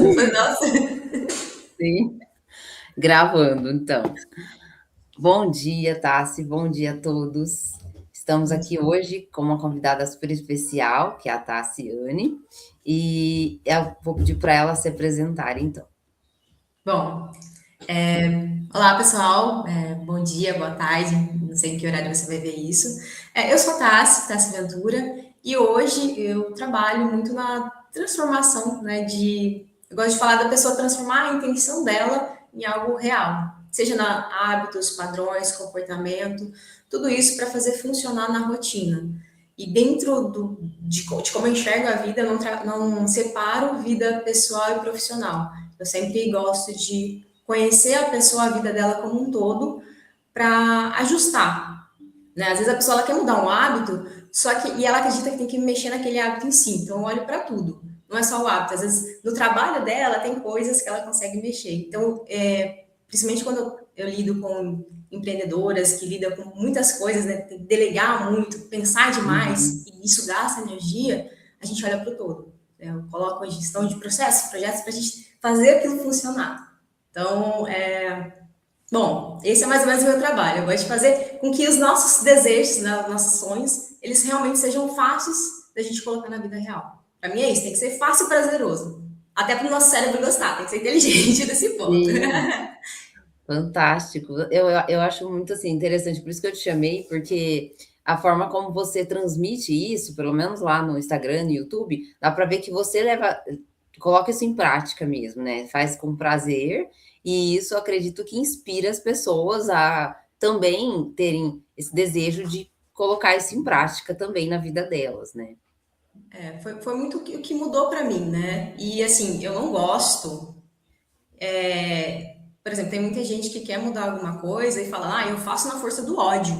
Nossa. Sim, gravando, então. Bom dia, Tassi, bom dia a todos. Estamos aqui hoje com uma convidada super especial, que é a Tassiane, e eu vou pedir para ela se apresentar, então. Bom, olá pessoal, bom dia, boa tarde, não sei em que horário você vai ver isso. Eu sou a Tassi Ventura, e hoje eu trabalho muito na transformação, né, eu gosto de falar da pessoa transformar a intenção dela em algo real, seja na hábitos, padrões, comportamento, tudo isso para fazer funcionar na rotina. E dentro de como eu enxergo a vida, eu não separo vida pessoal e profissional. Eu sempre gosto de conhecer a pessoa, a vida dela como um todo, para ajustar. Né? Às vezes a pessoa ela quer mudar um hábito, e ela acredita que tem que mexer naquele hábito em si. Então eu olho para tudo. Não é só o hábito. Às vezes no trabalho dela tem coisas que ela consegue mexer. Então, principalmente quando eu lido com empreendedoras que lidam com muitas coisas, né? Tem que delegar muito, pensar demais, Uhum. e isso gasta energia, a gente olha para o todo. Eu coloco a gestão de processos, projetos, para a gente fazer aquilo funcionar. Então, bom, esse é mais ou menos o meu trabalho. Eu gosto de fazer com que os nossos desejos, né, nossos sonhos, eles realmente sejam fáceis da gente colocar na vida real. Para mim é isso, tem que ser fácil e prazeroso. Até para o nosso cérebro gostar, tem que ser inteligente nesse ponto. Sim, fantástico. Eu acho muito assim interessante, por isso que eu te chamei, porque a forma como você transmite isso, pelo menos lá no Instagram, no YouTube, dá para ver que você coloca isso em prática mesmo, né? Faz com prazer, e isso eu acredito que inspira as pessoas a também terem esse desejo de colocar isso em prática também na vida delas, né? Foi muito o que mudou para mim, né? E assim, eu não gosto. Por exemplo, tem muita gente que quer mudar alguma coisa e fala, eu faço na força do ódio.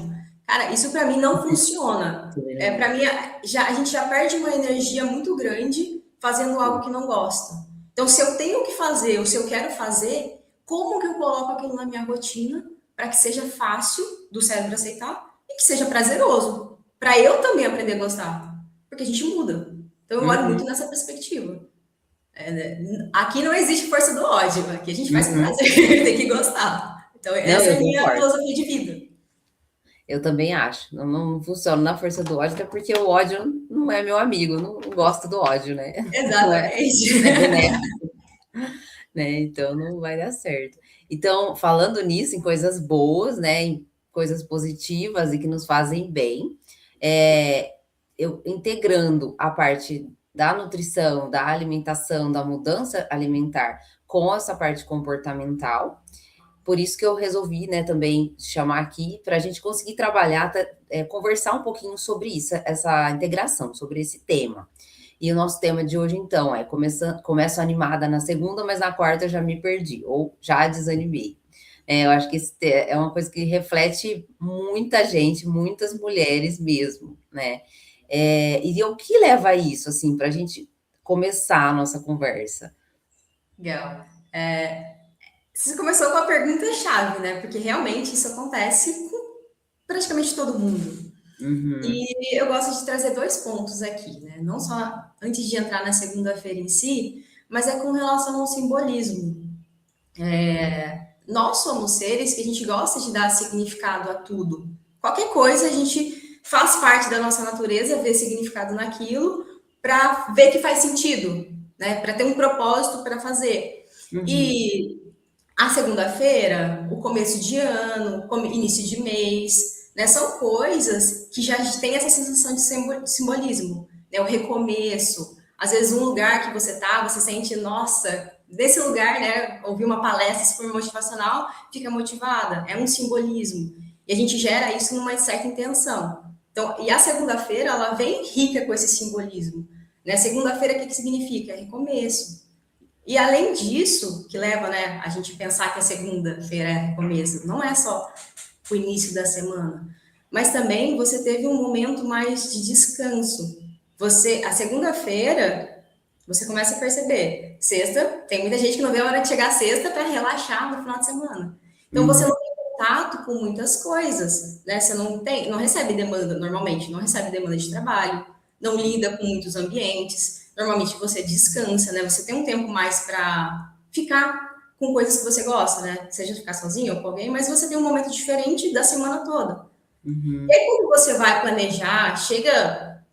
Cara, isso para mim não funciona. Também não Para gosto. mim, a gente já perde uma energia muito grande fazendo algo que não gosta. Então, se eu tenho que fazer ou se eu quero fazer, como que eu coloco aquilo na minha rotina para que seja fácil do cérebro aceitar e que seja prazeroso? Para eu também aprender a gostar. Porque a gente muda. Então, eu olho muito Uhum, nessa perspectiva. Aqui não existe força do ódio, aqui a gente faz com uhum. prazer, tem que gostar. Então, Não, essa é eu a minha concordo. filosofia de vida. Eu também acho. Não funciona na força do ódio, até porque o ódio não é meu amigo, não gosto do ódio, né? Não é, Exatamente. não é benéfico, né? Então não vai dar certo. Então, falando nisso, em coisas boas, né? Em coisas positivas e que nos fazem bem, é, eu integrando a parte da nutrição, da alimentação, da mudança alimentar com essa parte comportamental, por isso que eu resolvi, né, também chamar aqui para a gente conseguir trabalhar, conversar um pouquinho sobre isso, essa integração, sobre esse tema. E o nosso tema de hoje, então, começo animada na segunda, mas na quarta eu já me perdi, ou já desanimei. Eu acho que é uma coisa que reflete muita gente, muitas mulheres mesmo, né? E o que leva a isso, assim, para a gente começar a nossa conversa? Legal. Você começou com a pergunta-chave, né? Porque realmente isso acontece com praticamente todo mundo. Uhum, E eu gosto de trazer dois pontos aqui, né? Não só antes de entrar na segunda-feira em si, mas é com relação ao simbolismo. Nós somos seres que a gente gosta de dar significado a tudo. Qualquer coisa a gente faz parte da nossa natureza ver significado naquilo para ver que faz sentido, né? Para ter um propósito para fazer. uhum, E a segunda-feira, o começo de ano, início de mês, né? São coisas que já têm essa sensação de simbolismo, né? O recomeço. Às vezes, um lugar que você tá, você sente, nossa, desse lugar, né? Ouvir uma palestra super motivacional, fica motivada. É um simbolismo. E a gente gera isso numa certa intenção. Então, e a segunda-feira, ela vem rica com esse simbolismo. Né? Segunda-feira, o que significa? Recomeço. E além disso, que leva, né, a gente pensar que a segunda-feira é começo, não é só o início da semana, mas também você teve um momento mais de descanso. A segunda-feira, você começa a perceber. Sexta, tem muita gente que não vê a hora de chegar a sexta para relaxar no final de semana. Então você uhum. não tem contato com muitas coisas, né? Você não recebe demanda normalmente, não recebe demanda de trabalho, não lida com muitos ambientes. normalmente você descansa, né? Você tem um tempo mais para ficar com coisas que você gosta, né? Seja ficar sozinho ou com alguém, mas você tem um momento diferente da semana toda. E Uhum. aí, quando você vai planejar, chega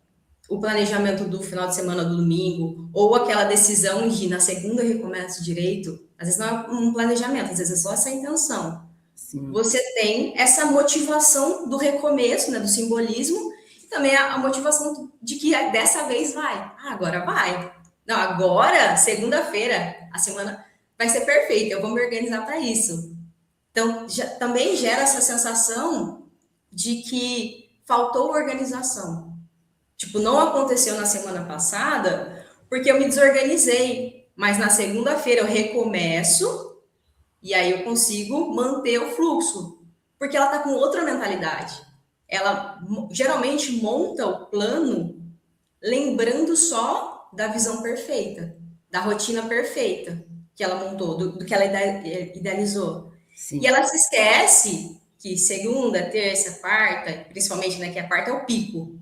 o planejamento do final de semana, do domingo, ou aquela decisão de na segunda eu recomeço direito, às vezes não é um planejamento, às vezes é só essa intenção. Sim. Você tem essa motivação do recomeço, né, do simbolismo, e também a motivação de que dessa vez vai. Ah, agora vai. Não, agora, segunda-feira, a semana vai ser perfeita, eu vou me organizar para isso. Então, também gera essa sensação de que faltou organização. Tipo, não aconteceu na semana passada porque eu me desorganizei, mas na segunda-feira eu recomeço e aí eu consigo manter o fluxo, porque ela tá com outra mentalidade. Ela geralmente monta o plano lembrando só da visão perfeita, da rotina perfeita que ela montou, do que ela idealizou. E Sim. ela se esquece que segunda, terça, quarta, principalmente, né, que a quarta é o pico,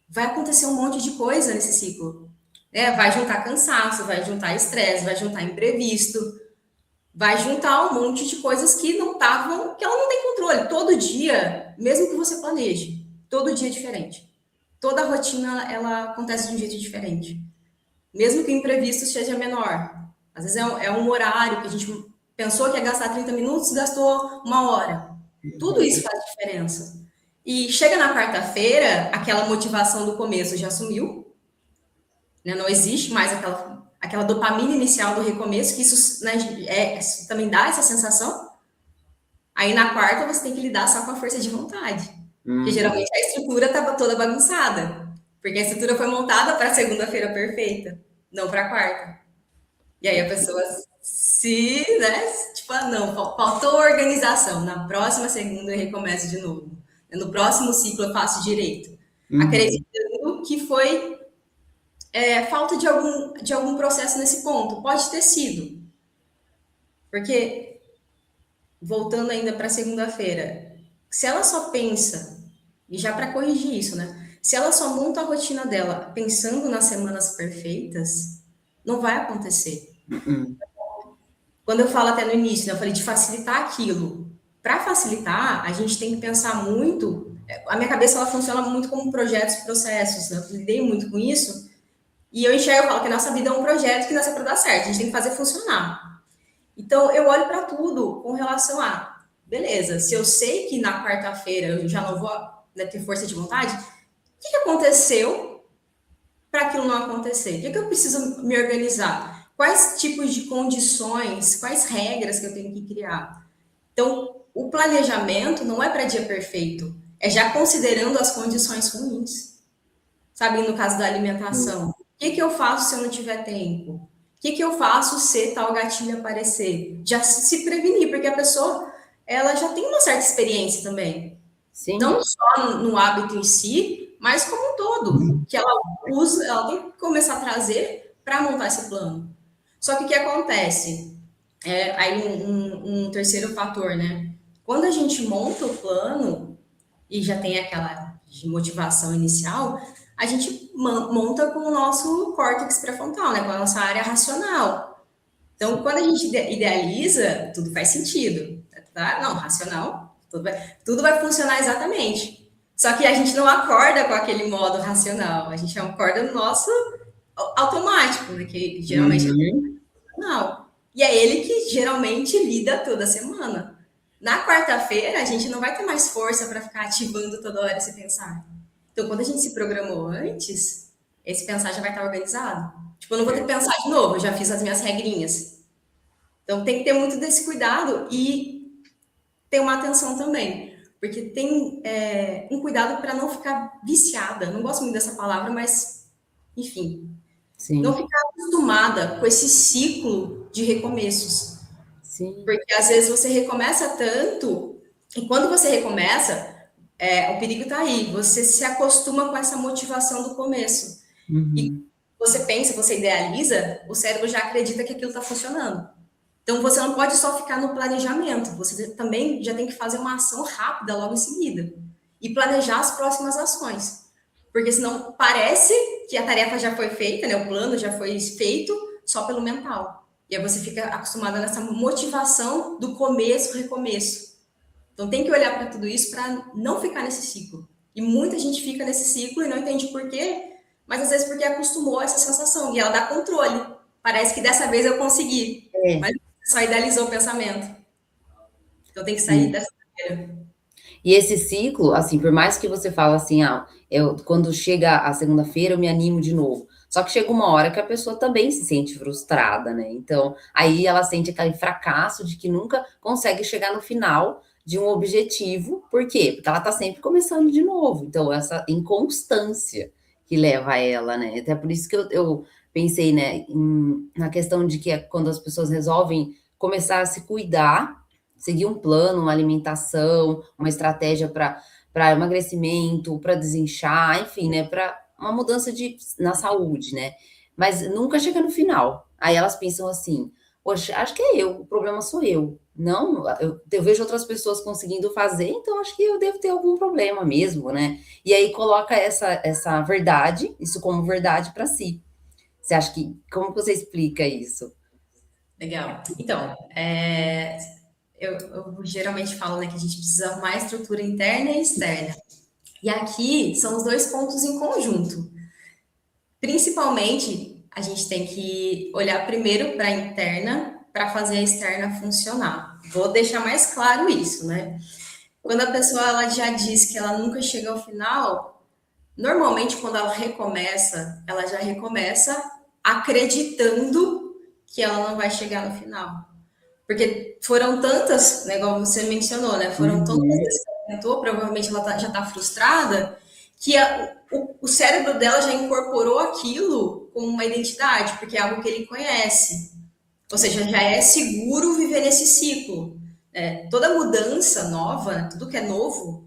vai acontecer um monte de coisa nesse ciclo. Né? Vai juntar cansaço, vai juntar estresse, vai juntar imprevisto, vai juntar um monte de coisas que não estavam, que ela não tem controle. Todo dia, mesmo que você planeje, todo dia é diferente. Toda a rotina ela acontece de um jeito diferente. Mesmo que o imprevisto seja menor. Às vezes é um horário que a gente pensou que ia gastar 30 minutos, gastou uma hora. Tudo isso faz diferença. E chega na quarta-feira, aquela motivação do começo já sumiu, né? Não existe mais aquela dopamina inicial do recomeço, que isso, né, também dá essa sensação. Aí na quarta você tem que lidar só com a força de vontade, porque Uhum. geralmente a estrutura estava toda bagunçada, porque a estrutura foi montada para a segunda-feira perfeita, não para a quarta. E aí a pessoa se, né, tipo, ah, não, faltou organização. Na próxima segunda eu recomeço de novo. No próximo ciclo eu faço direito. Uhum. Acreditando que foi falta de algum processo nesse ponto. Pode ter sido. Porque, voltando ainda para segunda-feira, se ela só pensa, e já para corrigir isso, né? Se ela só monta a rotina dela pensando nas semanas perfeitas, não vai acontecer. Uhum. Quando eu falo até no início, né, eu falei de facilitar aquilo. Para facilitar, a gente tem que pensar muito. A minha cabeça ela funciona muito como projetos e processos, né? Eu lidei muito com isso. E eu enxergo, eu falo que a nossa vida é um projeto que nasceu para dar certo, a gente tem que fazer funcionar. Então, eu olho para tudo com relação a, beleza, se eu sei que na quarta-feira eu já não vou, né, ter força de vontade, o que aconteceu para aquilo não acontecer? O que eu preciso me organizar? Quais tipos de condições, quais regras que eu tenho que criar? Então, o planejamento não é para dia perfeito, é já considerando as condições ruins. Sabe, no caso da alimentação, o que eu faço se eu não tiver tempo? O que eu faço se tal gatilho aparecer? Já se prevenir, porque a pessoa ela já tem uma certa experiência também. Sim. Não só no hábito em si, mas como um todo. Que ela usa, ela tem que começar a trazer para montar esse plano. Só que o que acontece? Aí um terceiro fator, né? Quando a gente monta o plano e já tem aquela de motivação inicial, a gente monta com o nosso córtex pré-frontal, né? Com a nossa área racional. Então, Sim. quando a gente idealiza, tudo faz sentido, tá? Não, racional, tudo vai funcionar exatamente. Só que a gente não acorda com aquele modo racional, a gente acorda no nosso automático, né? Que geralmente é Uhum. não. E é ele que geralmente lida toda semana. Na quarta-feira, a gente não vai ter mais força para ficar ativando toda hora esse pensar. Então, quando a gente se programou antes, esse pensar já vai estar organizado. Tipo, eu não vou ter que pensar de novo, eu já fiz as minhas regrinhas. Então, tem que ter muito desse cuidado e ter uma atenção também. Porque tem um cuidado para não ficar viciada. Não gosto muito dessa palavra, mas, enfim, não Sim. ficar acostumada com esse ciclo de recomeços. Sim. Porque às vezes você recomeça tanto, e quando você recomeça, o perigo está aí, você se acostuma com essa motivação do começo. E Uhum. você pensa, você idealiza, o cérebro já acredita que aquilo está funcionando. Então você não pode só ficar no planejamento, você também já tem que fazer uma ação rápida logo em seguida. E planejar as próximas ações. Porque senão parece que a tarefa já foi feita, né? O plano já foi feito só pelo mental. E aí você fica acostumada nessa motivação do começo, recomeço. Então tem que olhar para tudo isso para não ficar nesse ciclo. E muita gente fica nesse ciclo e não entende por quê, mas às vezes porque acostumou a essa sensação e ela dá controle. Parece que dessa vez eu consegui, É, mas só idealizou o pensamento. Então tem que sair sim. dessa maneira. E esse ciclo, assim, por mais que você fala assim, quando chega a segunda-feira eu me animo de novo. Só que chega uma hora que a pessoa também se sente frustrada, né? Então, aí ela sente aquele fracasso de que nunca consegue chegar no final de um objetivo. Por quê? Porque ela tá sempre começando de novo. Então, essa inconstância que leva a ela, né? Até por isso que eu pensei, né, na questão de que quando as pessoas resolvem começar a se cuidar, seguir um plano, uma alimentação, uma estratégia para emagrecimento, para desinchar, enfim, né, para uma mudança na saúde, né? Mas nunca chega no final. Aí elas pensam assim: poxa, acho que é eu, o problema sou eu. Não, eu vejo outras pessoas conseguindo fazer, então acho que eu devo ter algum problema mesmo, né? E aí coloca essa verdade, isso como verdade para si. Você acha que, como que você explica isso? Legal. Então, eu geralmente falo, né, que a gente precisa arrumar estrutura interna e externa. E aqui são os dois pontos em conjunto. Principalmente, a gente tem que olhar primeiro para a interna para fazer a externa funcionar. Vou deixar mais claro isso, né? Quando a pessoa ela já diz que ela nunca chega ao final, normalmente quando ela recomeça, ela já recomeça acreditando que ela não vai chegar no final. Porque foram tantas, né, igual você mencionou, né? Foram tantas Uhum, vezes que ela tentou, provavelmente ela já está frustrada, que o cérebro dela já incorporou aquilo como uma identidade, porque é algo que ele conhece. Ou seja, já é seguro viver nesse ciclo. Né? Toda mudança nova, né, tudo que é novo,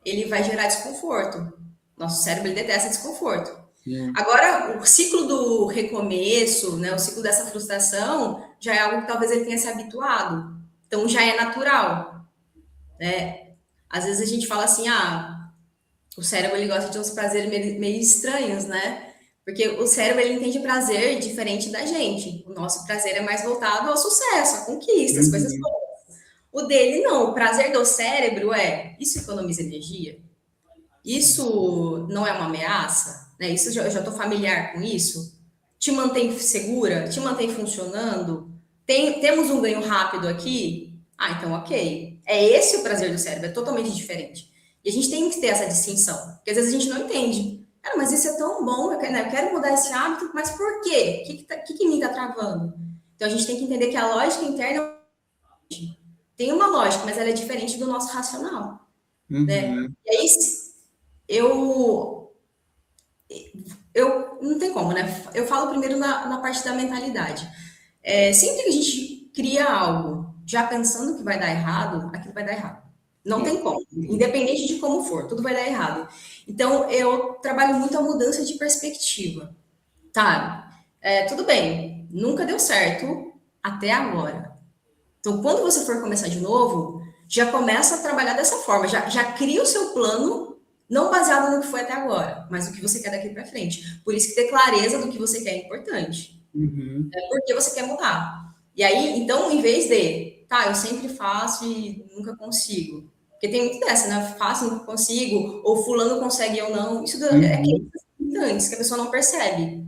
ele vai gerar desconforto. Nosso cérebro ele detesta desconforto. sim. Agora, o ciclo do recomeço, né, o ciclo dessa frustração, já é algo que talvez ele tenha se habituado. Então, já é natural. Às vezes a gente fala assim, o cérebro ele gosta de uns prazeres meio estranhos, né? Porque o cérebro ele entende prazer diferente da gente. O nosso prazer é mais voltado ao sucesso, à conquista, as coisas Uhum, boas. O dele não. O prazer do cérebro é isso economiza energia? Isso não é uma ameaça? Né? Isso eu já estou familiar com isso? Te mantém segura? Te mantém funcionando? Temos um ganho rápido aqui? Ah, então ok. É esse o prazer do cérebro, é totalmente diferente. E a gente tem que ter essa distinção, porque às vezes a gente não entende. Cara, mas isso é tão bom, eu quero mudar esse hábito, mas por quê? O que em mim está travando? Então a gente tem que entender que a lógica interna tem uma lógica, mas ela é diferente do nosso racional, né? uhum. E aí eu não tem como, né? Eu falo primeiro na parte da mentalidade. Sempre que a gente cria algo já pensando que vai dar errado, aquilo vai dar errado. Não É. tem como. Independente de como for, tudo vai dar errado. Então, eu trabalho muito a mudança de perspectiva. Tá, tudo bem, nunca deu certo até agora. Então, quando você for começar de novo, já começa a trabalhar dessa forma, já cria o seu plano, não baseado no que foi até agora, mas no que você quer daqui para frente. Por isso que ter clareza do que você quer é importante. Uhum, Porque você quer mudar. E aí, então, em vez de, tá, eu sempre faço e nunca consigo. Porque tem muito dessa, né? Faço e nunca consigo, ou fulano consegue e eu não. Isso é uhum, crenças limitantes que a pessoa não percebe.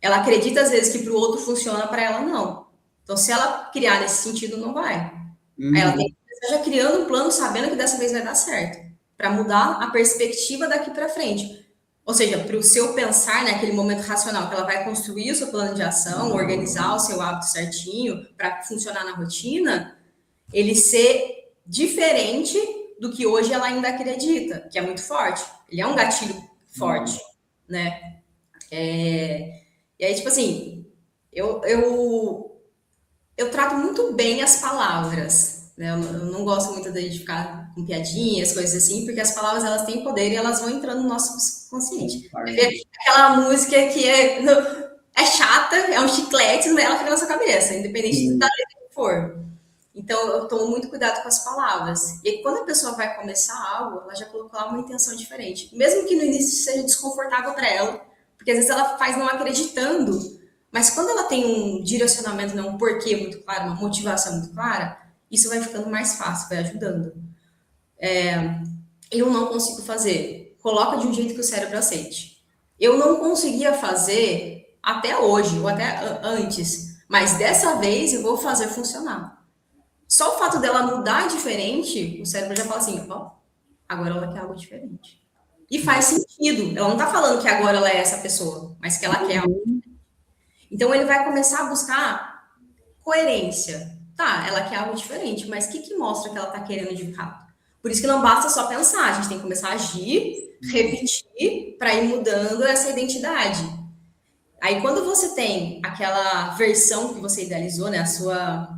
Ela acredita, às vezes, que para o outro funciona, para ela não. Então, se ela criar nesse sentido, não vai. Aí ela tem uhum, que começar já criando um plano, sabendo que dessa vez vai dar certo. Para mudar a perspectiva daqui para frente. Ou seja, para o seu pensar naquele momento racional, que ela vai construir o seu plano de ação, organizar o seu hábito certinho para funcionar na rotina, ele ser diferente do que hoje ela ainda acredita, que é muito forte. Ele é um gatilho forte, uhum. né? E aí, tipo assim, eu trato muito bem as palavras, né? Eu não gosto muito de ficar com piadinhas, coisas assim, porque as palavras elas têm poder e elas vão entrando no nosso subconsciente. Concordo. Aquela música que é chata, é um chiclete, mas ela fica na sua cabeça, independente da Sim. letra que for. Então, eu tomo muito cuidado com as palavras. E aí, quando a pessoa vai começar algo, ela já colocou lá uma intenção diferente. Mesmo que no início seja desconfortável para ela, Porque às vezes ela faz não acreditando, mas quando ela tem um direcionamento, né, um porquê muito claro, uma motivação muito clara, isso vai ficando mais fácil, vai ajudando. Eu não consigo fazer. Coloca de um jeito que o cérebro aceite. Eu não conseguia fazer até hoje, ou até antes, mas dessa vez eu vou fazer funcionar. Só o fato dela mudar diferente, o cérebro já fala assim, ó, agora ela quer algo diferente. E faz sentido. Ela não tá falando que agora ela é essa pessoa, mas que ela quer algo. Uhum. Então ele vai começar a buscar coerência. Tá, ela quer algo diferente, mas o que, que mostra que ela tá querendo de fato? Por isso que não basta só pensar, a gente tem que começar a agir, repetir, para ir mudando essa identidade. Aí quando você tem aquela versão que você idealizou, né, a sua.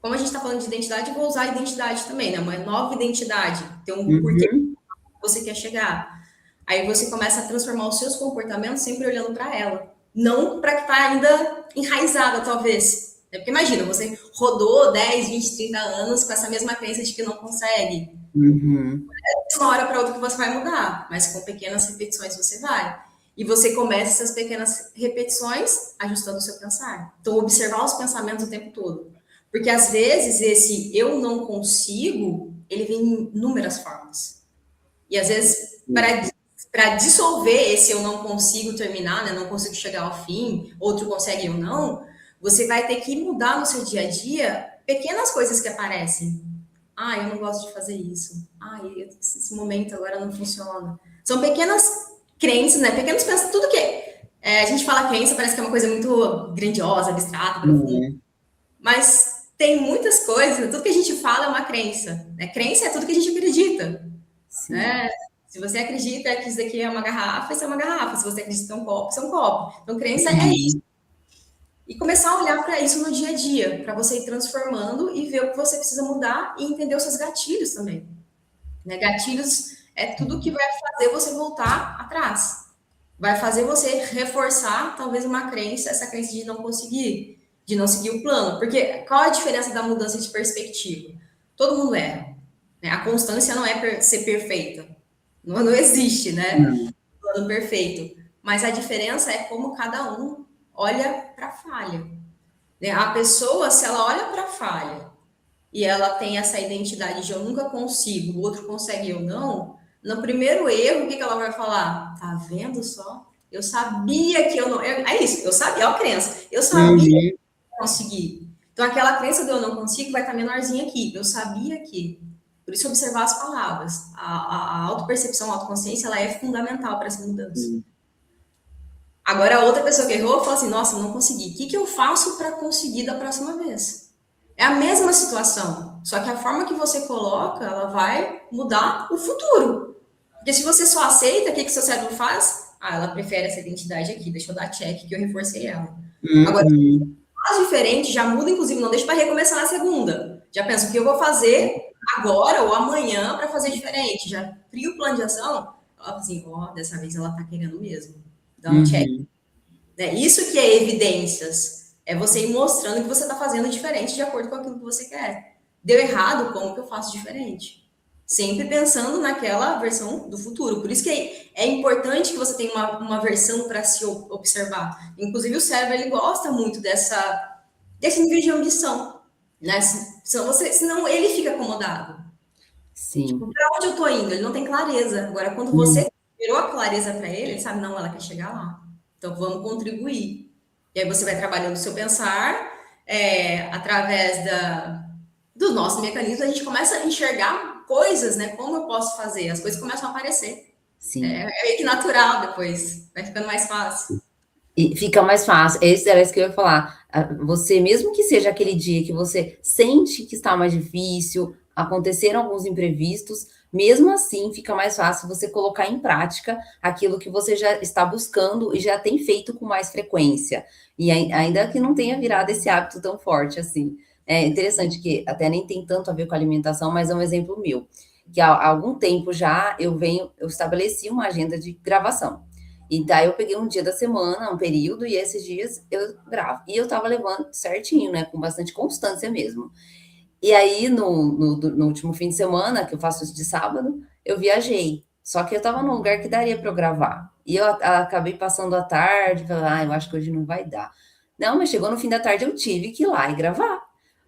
Como a gente está falando de identidade, eu vou usar a identidade também, né? Uma nova identidade, ter um porquê Uhum. você quer chegar. Aí você começa a transformar os seus comportamentos sempre olhando para ela. Não para que está ainda enraizada, talvez. Porque imagina, você rodou 10, 20, 30 anos com essa mesma crença de que não consegue. Uhum. De uma hora para outra que você vai mudar, mas com pequenas repetições você vai. E você começa essas pequenas repetições ajustando o seu pensar. Então, observar os pensamentos o tempo todo. Porque às vezes esse eu não consigo, ele vem em inúmeras formas. E às vezes, para dissolver esse eu não consigo terminar, né? Não consigo chegar ao fim, outro consegue ou não, você vai ter que mudar no seu dia a dia pequenas coisas que aparecem. Ah, eu não gosto de fazer isso. Ah, esse momento agora não funciona. São pequenas crenças, né? Pequenos pensamentos, tudo que a gente fala crença, parece que é uma coisa muito grandiosa, abstrata, profunda. Uhum. Mas tem muitas coisas, tudo que a gente fala é uma crença. Né? Crença é tudo que a gente acredita. Sim. Né? Se você acredita que isso daqui é uma garrafa, isso é uma garrafa. Se você acredita que é um copo, isso é um copo. Então, crença é isso. Uhum. E começar a olhar para isso no dia a dia, para você ir transformando e ver o que você precisa mudar e entender os seus gatilhos também. Né? Gatilhos é tudo que vai fazer você voltar atrás. Vai fazer você reforçar, talvez, uma crença, essa crença de não conseguir, de não seguir o plano. Porque qual a diferença da mudança de perspectiva? Todo mundo erra. Né? A constância não é ser perfeita. Não existe, né? Não. Plano perfeito. Mas a diferença é como cada um olha para a falha. Né? A pessoa, se ela olha para a falha e ela tem essa identidade de eu nunca consigo, o outro consegue eu não, no primeiro erro, o que, que ela vai falar? Tá vendo só? Eu sabia que eu não. É isso, eu sabia, é a crença. Eu sabia que eu Uhum. não consegui. Então, aquela crença do eu não consigo vai estar menorzinha aqui. Eu sabia que. Por isso, observar as palavras. A autopercepção, a autoconsciência, ela é fundamental para essa mudança. Sim. Agora, a outra pessoa que errou fala assim: nossa, não consegui. O que, que eu faço para conseguir da próxima vez? É a mesma situação, só que a forma que você coloca, ela vai mudar o futuro. Porque se você só aceita, o que, que seu cérebro faz? Ah, ela prefere essa identidade aqui, deixa eu dar check que eu reforcei ela. Agora, Uhum. faz diferente, já muda, inclusive, não deixa para recomeçar na segunda. Já pensa o que eu vou fazer agora ou amanhã para fazer diferente. Já cria o plano de ação. Ela assim, ó, dessa vez ela tá querendo mesmo. Dá um check. Uhum. Né? Isso que é evidências. É você ir mostrando que você está fazendo diferente de acordo com aquilo que você quer. Deu errado, como que eu faço diferente? Sempre pensando naquela versão do futuro. Por isso que é importante que você tenha uma versão para se observar. Inclusive, o cérebro ele gosta muito desse nível de ambição. Né? Senão ele fica acomodado. Tipo, Sim. para onde eu estou indo? Ele não tem clareza. Agora, quando Uhum. você virou a clareza para ele, ele sabe, não, ela quer chegar lá. Então, vamos contribuir. E aí você vai trabalhando o seu pensar, através do nosso mecanismo, a gente começa a enxergar coisas, né? Como eu posso fazer? As coisas começam a aparecer. Sim. É meio que natural depois, vai ficando mais fácil. E fica mais fácil. Esse era isso que eu ia falar. Você, mesmo que seja aquele dia que você sente que está mais difícil, aconteceram alguns imprevistos, mesmo assim fica mais fácil você colocar em prática aquilo que você já está buscando e já tem feito com mais frequência. E ainda que não tenha virado esse hábito tão forte assim. É interessante que até nem tem tanto a ver com alimentação, mas é um exemplo meu. Que há algum tempo já eu estabeleci uma agenda de gravação. E daí eu peguei um dia da semana, um período, e esses dias eu gravo. E eu tava levando certinho, né? Com bastante constância mesmo. E aí, no último fim de semana, que eu faço isso de sábado, eu viajei. Só que eu estava num lugar que daria para eu gravar. E eu acabei passando a tarde, falei, eu acho que hoje não vai dar. Não, mas chegou no fim da tarde, eu tive que ir lá e gravar.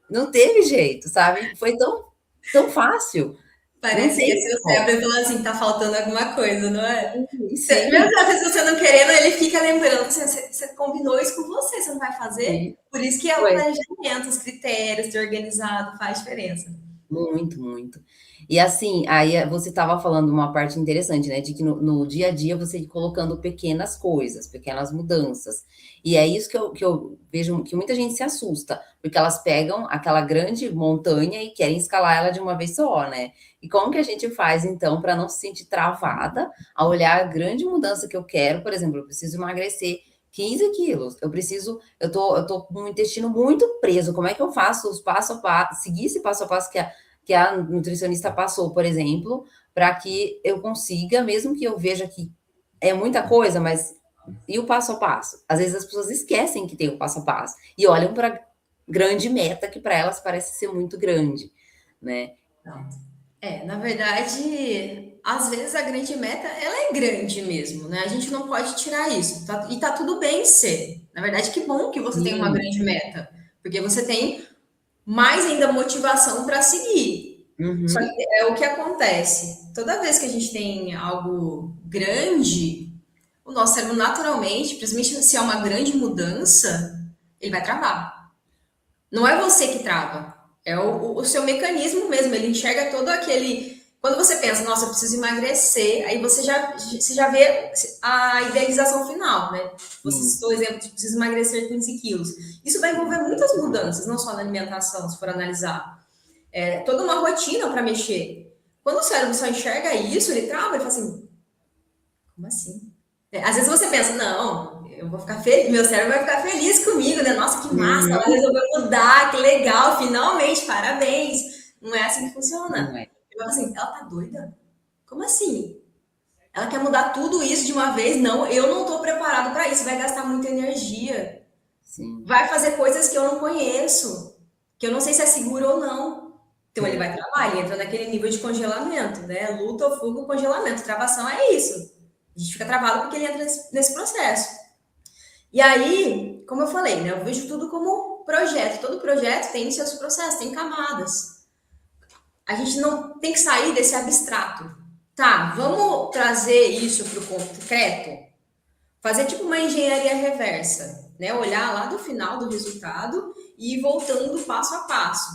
Não teve jeito, sabe? Foi tão fácil. Não Parece que é tem seu como. cérebro falando assim, tá faltando alguma coisa, não é? Sim, Mesmo às vezes você não querendo, ele fica lembrando, você combinou isso com você não vai fazer? sim. Por isso que é o Foi. planejamento, os critérios, ter organizado faz diferença. Muito, muito. E assim, aí você estava falando uma parte interessante, né? De que no dia a dia você ir colocando pequenas coisas, pequenas mudanças. E é isso que eu vejo que muita gente se assusta, porque elas pegam aquela grande montanha e querem escalar ela de uma vez só, né? E como que a gente faz, então, para não se sentir travada a olhar a grande mudança que eu quero? Por exemplo, eu preciso emagrecer 15 quilos, eu tô com o intestino muito preso. Como é que eu faço os passo a passo, seguir esse passo a passo que a nutricionista passou, por exemplo, para que eu consiga, mesmo que eu veja que é muita coisa, mas e o passo a passo? Às vezes as pessoas esquecem que tem o passo a passo e olham para a grande meta que para elas parece ser muito grande, né? Pronto. Na verdade, às vezes a grande meta, ela é grande mesmo, né? A gente não pode tirar isso. E tá tudo bem ser. Na verdade, que bom que você tem uma Sim. grande meta, porque você tem mais ainda motivação para seguir. Só Uhum. que é o que acontece. Toda vez que a gente tem algo grande, o nosso cérebro naturalmente, principalmente se é uma grande mudança, ele vai travar. Não é você que trava, é o seu mecanismo mesmo. Ele enxerga todo aquele. Quando você pensa, nossa, eu preciso emagrecer, aí você já vê a idealização final, né? Você Sim. citou o exemplo de preciso emagrecer 15 quilos. Isso vai envolver muitas mudanças, não só na alimentação, se for analisar. É toda uma rotina para mexer. Quando o cérebro só enxerga isso, ele trava e fala assim: como assim? Às vezes você pensa, não, eu vou ficar feliz, meu cérebro vai ficar feliz comigo, né? Nossa, que massa, ela Uhum. resolveu mudar, que legal, finalmente, parabéns. Não é assim que funciona. Não é. Eu falo assim, ela tá doida? Como assim? Ela quer mudar tudo isso de uma vez? Não, eu não tô preparado para isso, vai gastar muita energia. Sim. Vai fazer coisas que eu não conheço, que eu não sei se é seguro ou não. Então ele Sim. vai travar, ele entra naquele nível de congelamento, né? Luta ou fuga, congelamento. Travação é isso. A gente fica travado porque ele entra nesse processo. E aí, como eu falei, né? Eu vejo tudo como projeto. Todo projeto tem seus processos, tem camadas. A gente não tem que sair desse abstrato. Tá, vamos trazer isso para o concreto? Fazer tipo uma engenharia reversa, né? Olhar lá do final do resultado e ir voltando passo a passo.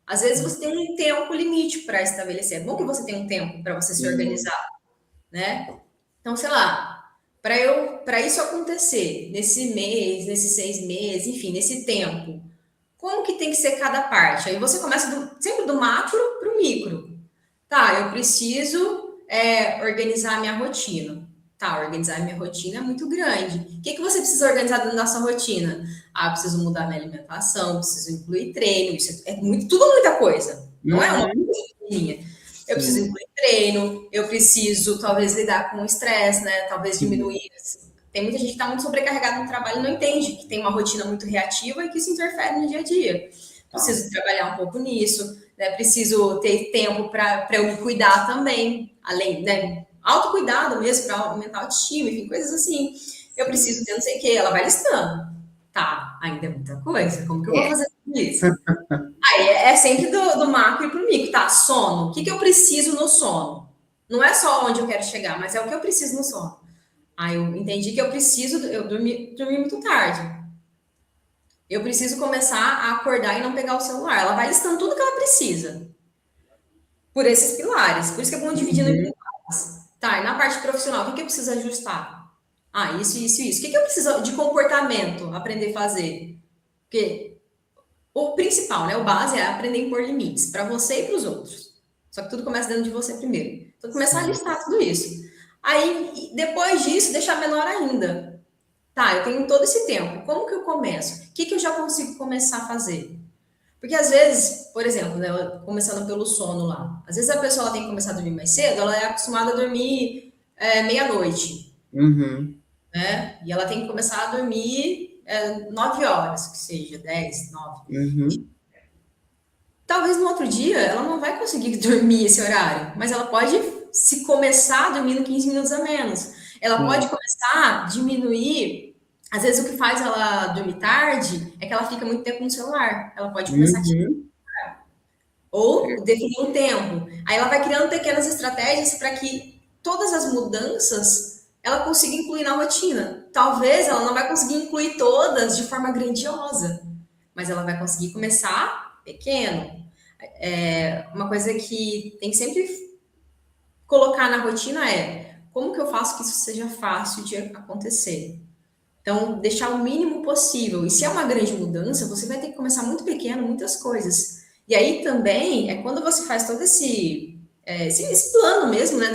Às vezes você tem um tempo limite para estabelecer. É bom que você tenha um tempo para você se Sim. organizar, né? Então, sei lá, para isso acontecer nesse mês, nesses 6 meses, enfim, nesse tempo, como que tem que ser cada parte? Aí você começa sempre do macro para o micro. Tá, eu preciso organizar a minha rotina. Tá, organizar a minha rotina é muito grande. O que você precisa organizar dentro da sua rotina? Ah, eu preciso mudar minha alimentação, preciso incluir treino, isso é muito, tudo muita coisa. Não é uma Uhum. coisa pequenininha. Eu preciso Sim. incluir treino, eu preciso talvez lidar com o estresse, né? Talvez Sim. diminuir. Tem muita gente que está muito sobrecarregada no trabalho e não entende que tem uma rotina muito reativa e que isso interfere no dia a dia. Tá. Preciso trabalhar um pouco nisso, né? Preciso ter tempo para eu me cuidar também, além, né? Autocuidado mesmo, para aumentar a autoestima, enfim, coisas assim. Eu Sim. preciso ter não sei o quê, ela vai listando. Tá, ainda é muita coisa, como que eu vou É. fazer isso? Aí é sempre do macro e pro micro, tá? Sono. O que eu preciso no sono? Não é só onde eu quero chegar, mas é o que eu preciso no sono. Aí eu entendi que eu preciso, eu dormi muito tarde. Eu preciso começar a acordar e não pegar o celular. Ela vai listando tudo que ela precisa, por esses pilares. Por isso que é bom dividindo em Uhum. pilares. Tá, e na parte profissional, o que eu preciso ajustar? Ah, isso, isso. O que eu preciso de comportamento aprender a fazer? Porque o principal, né, o base é aprender a impor limites para você e para os outros. Só que tudo começa dentro de você primeiro. Então, começar a Sim. listar tudo isso. Aí, depois disso, deixar menor ainda. Tá, eu tenho todo esse tempo. Como que eu começo? O que eu já consigo começar a fazer? Porque às vezes, por exemplo, né, começando pelo sono lá, às vezes a pessoa ela tem que começar a dormir mais cedo, ela é acostumada a dormir meia-noite, Uhum. né? E ela tem que começar a dormir 9 horas, que seja 10, 9. Uhum. Talvez no outro dia ela não vai conseguir dormir esse horário, mas ela pode se começar dormindo 15 minutos a menos. Ela pode Sim. começar a diminuir. Às vezes o que faz ela dormir tarde é que ela fica muito tempo no celular. Ela pode começar aqui. Uhum. Ou definir um tempo. Aí ela vai criando pequenas estratégias para que todas as mudanças ela consiga incluir na rotina. Talvez ela não vai conseguir incluir todas de forma grandiosa, mas ela vai conseguir começar pequeno. Uma coisa que tem que sempre colocar na rotina é como que eu faço que isso seja fácil de acontecer. Então, deixar o mínimo possível. E se é uma grande mudança, você vai ter que começar muito pequeno, muitas coisas. E aí também é quando você faz todo esse plano mesmo, né?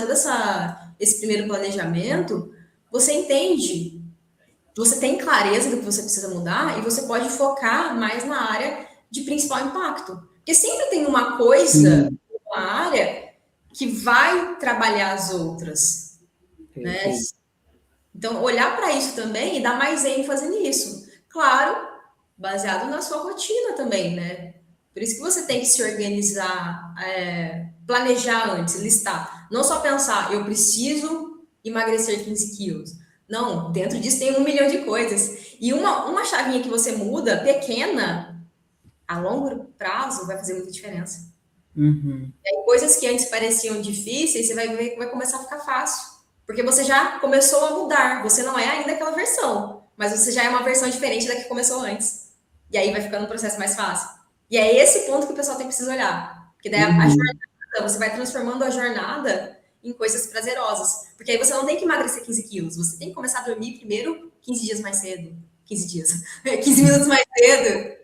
Esse primeiro planejamento, você entende, você tem clareza do que você precisa mudar e você pode focar mais na área de principal impacto. Porque sempre tem uma coisa, Sim, uma área que vai trabalhar as outras, né? perfeito. Então, olhar para isso também e dar mais ênfase nisso. Claro, baseado na sua rotina também, né? Por isso que você tem que se organizar, planejar antes, listar. Não só pensar, eu preciso emagrecer 15 quilos. Não, dentro disso tem 1 milhão de coisas. E uma chavinha que você muda, pequena, a longo prazo, vai fazer muita diferença. Uhum. Coisas que antes pareciam difíceis, você vai ver que vai começar a ficar fácil. Porque você já começou a mudar. Você não é ainda aquela versão, mas você já é uma versão diferente da que começou antes. E aí vai ficando um processo mais fácil. E é esse ponto que o pessoal tem que precisar olhar. Porque daí a Uhum. jornada, você vai transformando a jornada em coisas prazerosas. Porque aí você não tem que emagrecer 15 quilos. Você tem que começar a dormir primeiro 15 dias mais cedo. 15 dias. 15 minutos mais cedo.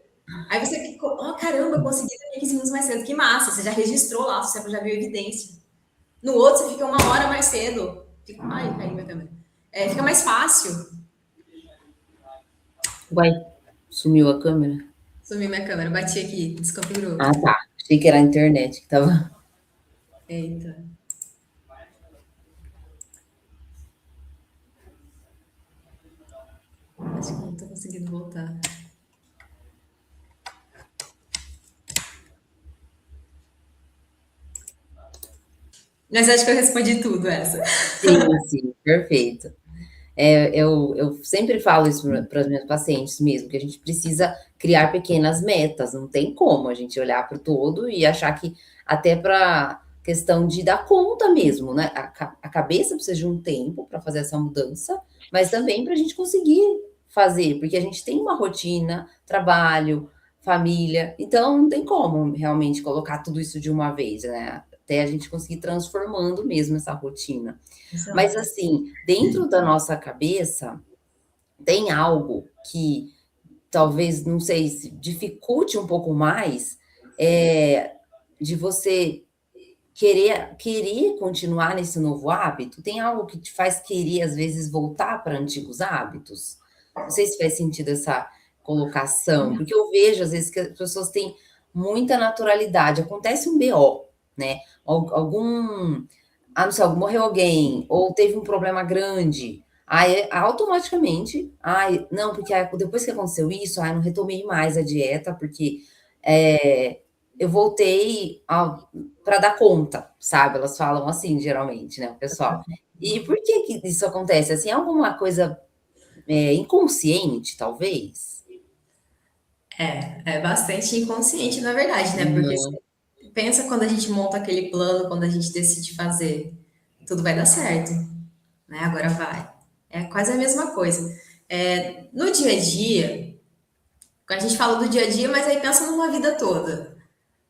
Aí você ficou, oh, caramba, eu consegui dormir 15 minutos mais cedo. Que massa, você já registrou lá, você já viu evidência. No outro, você fica 1 hora mais cedo. Fica, ai, caiu minha câmera. Fica mais fácil. Uai, sumiu a câmera? Sumiu minha câmera, bati aqui, desconfigurou. Ah, tá. Achei que era a internet que tava. Eita, acho que não tô conseguindo voltar. Mas acho que eu respondi tudo essa. Sim, sim, perfeito. Eu sempre falo isso para as minhas pacientes mesmo, que a gente precisa criar pequenas metas, não tem como a gente olhar para o todo e achar que até para questão de dar conta mesmo, né? A cabeça precisa de um tempo para fazer essa mudança, mas também para a gente conseguir fazer, porque a gente tem uma rotina, trabalho, família, então não tem como realmente colocar tudo isso de uma vez, né? Até a gente conseguir transformando mesmo essa rotina. Mas Exato. assim, dentro da nossa cabeça, tem algo que talvez, não sei, se dificulte um pouco mais, de você querer continuar nesse novo hábito? Tem algo que te faz querer, às vezes, voltar para antigos hábitos? Não sei se faz sentido essa colocação, porque eu vejo, às vezes, que as pessoas têm muita naturalidade. Acontece um BO, né? Algum, não sei, morreu alguém, ou teve um problema grande. Aí, automaticamente, ai, não, porque depois que aconteceu isso, ai, não retomei mais a dieta, porque é, eu voltei para dar conta, sabe? Elas falam assim, geralmente, né, o pessoal. E por que que isso acontece? Assim, é alguma coisa inconsciente, talvez? É bastante inconsciente, na verdade, né? Porque Uhum. você pensa quando a gente monta aquele plano, quando a gente decide fazer, tudo vai dar certo, né? Agora vai. É quase a mesma coisa. No dia a dia, a gente fala do dia a dia, mas aí pensa numa vida toda.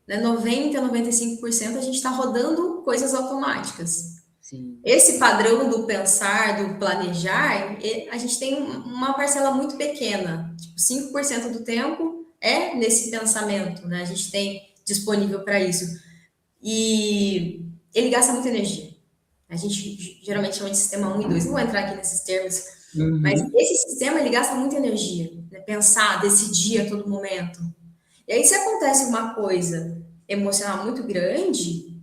Né? 90, 95% a gente está rodando coisas automáticas. Sim. Esse padrão do pensar, do planejar, a gente tem uma parcela muito pequena. Tipo, 5% do tempo é nesse pensamento, né? A gente tem disponível para isso. E ele gasta muita energia. A gente geralmente chama de sistema 1 e 2. Não vou entrar aqui nesses termos, mas Uhum. esse sistema ele gasta muita energia, né? Pensar, decidir a todo momento. E aí, se acontece uma coisa emocional muito grande,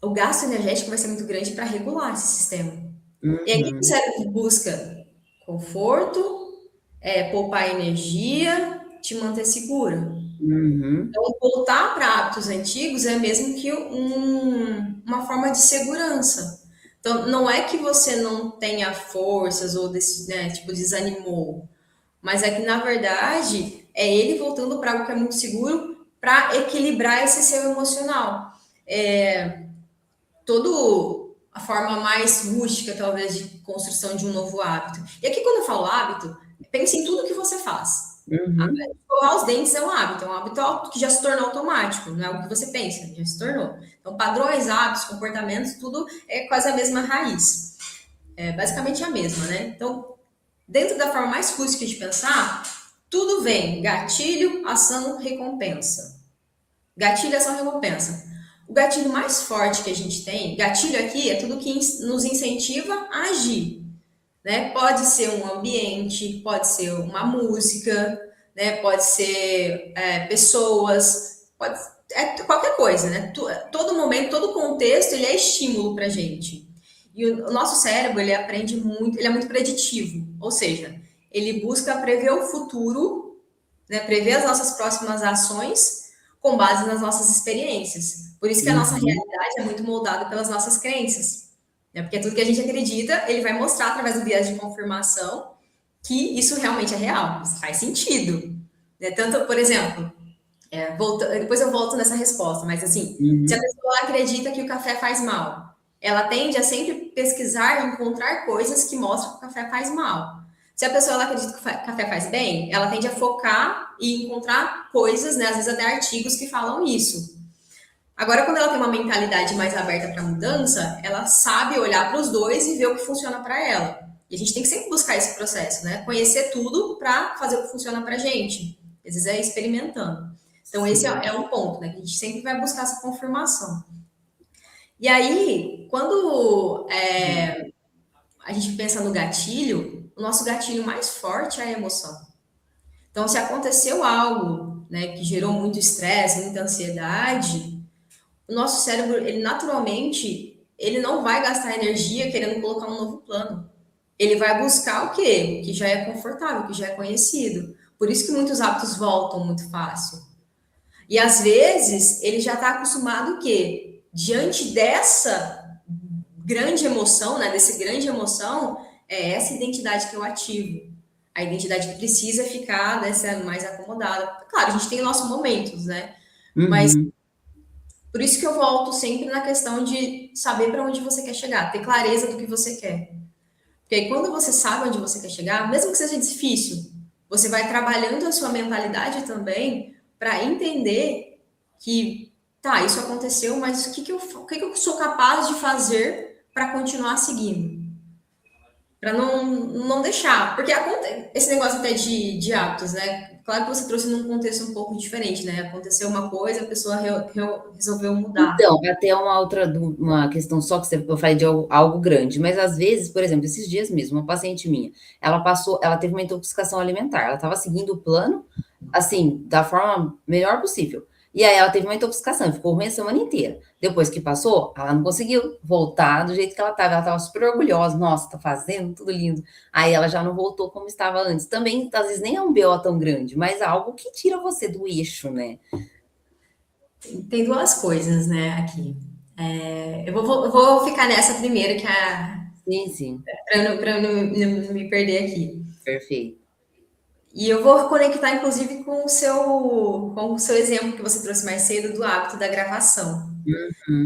o gasto energético vai ser muito grande para regular esse sistema. E aí, o que o Uhum. cérebro busca? Conforto, poupar energia, te manter segura. Uhum. Então, voltar para hábitos antigos é mesmo que uma forma de segurança. Então, não é que você não tenha forças ou né, tipo, desanimou, mas é que, na verdade, é ele voltando para algo que é muito seguro para equilibrar esse seu emocional. Todo a forma mais rústica, talvez, de construção de um novo hábito. E aqui, quando eu falo hábito, pense em tudo que você faz. Uhum. Escovar os dentes é um hábito que já se tornou automático, não é algo que você pensa, já se tornou. Então, padrões, hábitos, comportamentos, tudo é quase a mesma raiz. É basicamente a mesma, né? Então, dentro da forma mais rústica de pensar, tudo vem gatilho, ação, recompensa. Gatilho, ação, recompensa. O gatilho mais forte que a gente tem, gatilho aqui é tudo que nos incentiva a agir, né? Pode ser um ambiente, pode ser uma música, né? Pode ser pessoas, pode qualquer coisa, né? Todo momento, todo contexto, ele é estímulo para gente. E o nosso cérebro, ele aprende muito, ele é muito preditivo, ou seja, ele busca prever o futuro, né? Prever as nossas próximas ações com base nas nossas experiências. Por isso que a nossa Uhum. realidade é muito moldada pelas nossas crenças. Né? Porque tudo que a gente acredita, ele vai mostrar através do viés de confirmação que isso realmente é real, isso faz sentido. Né? Tanto, por exemplo, depois eu volto nessa resposta, mas assim, se a Uhum. pessoa acredita que o café faz mal, ela tende a sempre pesquisar e encontrar coisas que mostram que o café faz mal. Se a pessoa ela acredita que o café faz bem, ela tende a focar e encontrar coisas, né, às vezes até artigos que falam isso. Agora, quando ela tem uma mentalidade mais aberta para mudança, ela sabe olhar para os dois e ver o que funciona para ela. E a gente tem que sempre buscar esse processo, né? Conhecer tudo para fazer o que funciona para a gente. Às vezes é experimentando. Então, esse Sim. é um ponto, né? Que a gente sempre vai buscar essa confirmação. E aí, quando a gente pensa no gatilho, o nosso gatilho mais forte é a emoção. Então, se aconteceu algo, né, que gerou muito estresse, muita ansiedade, o nosso cérebro, ele naturalmente, ele não vai gastar energia querendo colocar um novo plano. Ele vai buscar o quê? O que já é confortável, o que já é conhecido. Por isso que muitos hábitos voltam muito fácil. E às vezes ele já está acostumado o quê? Diante dessa grande emoção, né? Desse grande emoção, é essa identidade que eu ativo. A identidade que precisa ficar dessa mais acomodada. Claro, a gente tem nossos momentos, né? Mas Uhum. por isso que eu volto sempre na questão de saber para onde você quer chegar, ter clareza do que você quer. Porque aí, quando você sabe onde você quer chegar, mesmo que seja difícil, você vai trabalhando a sua mentalidade também para entender que, tá, isso aconteceu, mas o que eu sou capaz de fazer para continuar seguindo? Para não deixar. Porque esse negócio até de hábitos, né? Claro que você trouxe num contexto um pouco diferente, né? Aconteceu uma coisa, a pessoa resolveu mudar. Então, até uma outra uma questão só que eu falei de algo grande, mas às vezes, por exemplo, esses dias mesmo, uma paciente minha, ela teve uma intoxicação alimentar, ela estava seguindo o plano, assim, da forma melhor possível. E aí ela teve uma intoxicação, ficou ruim a semana inteira. Depois que passou, ela não conseguiu voltar do jeito que ela estava super orgulhosa, nossa, tá fazendo tudo lindo. Aí ela já não voltou como estava antes. Também, às vezes, nem é um BO tão grande, mas é algo que tira você do eixo, né? Tem duas coisas, né, aqui. Eu vou ficar nessa primeiro, que é Sim, sim, para não me perder aqui. perfeito. E eu vou conectar, inclusive, com o seu exemplo que você trouxe mais cedo do hábito da gravação. Uhum.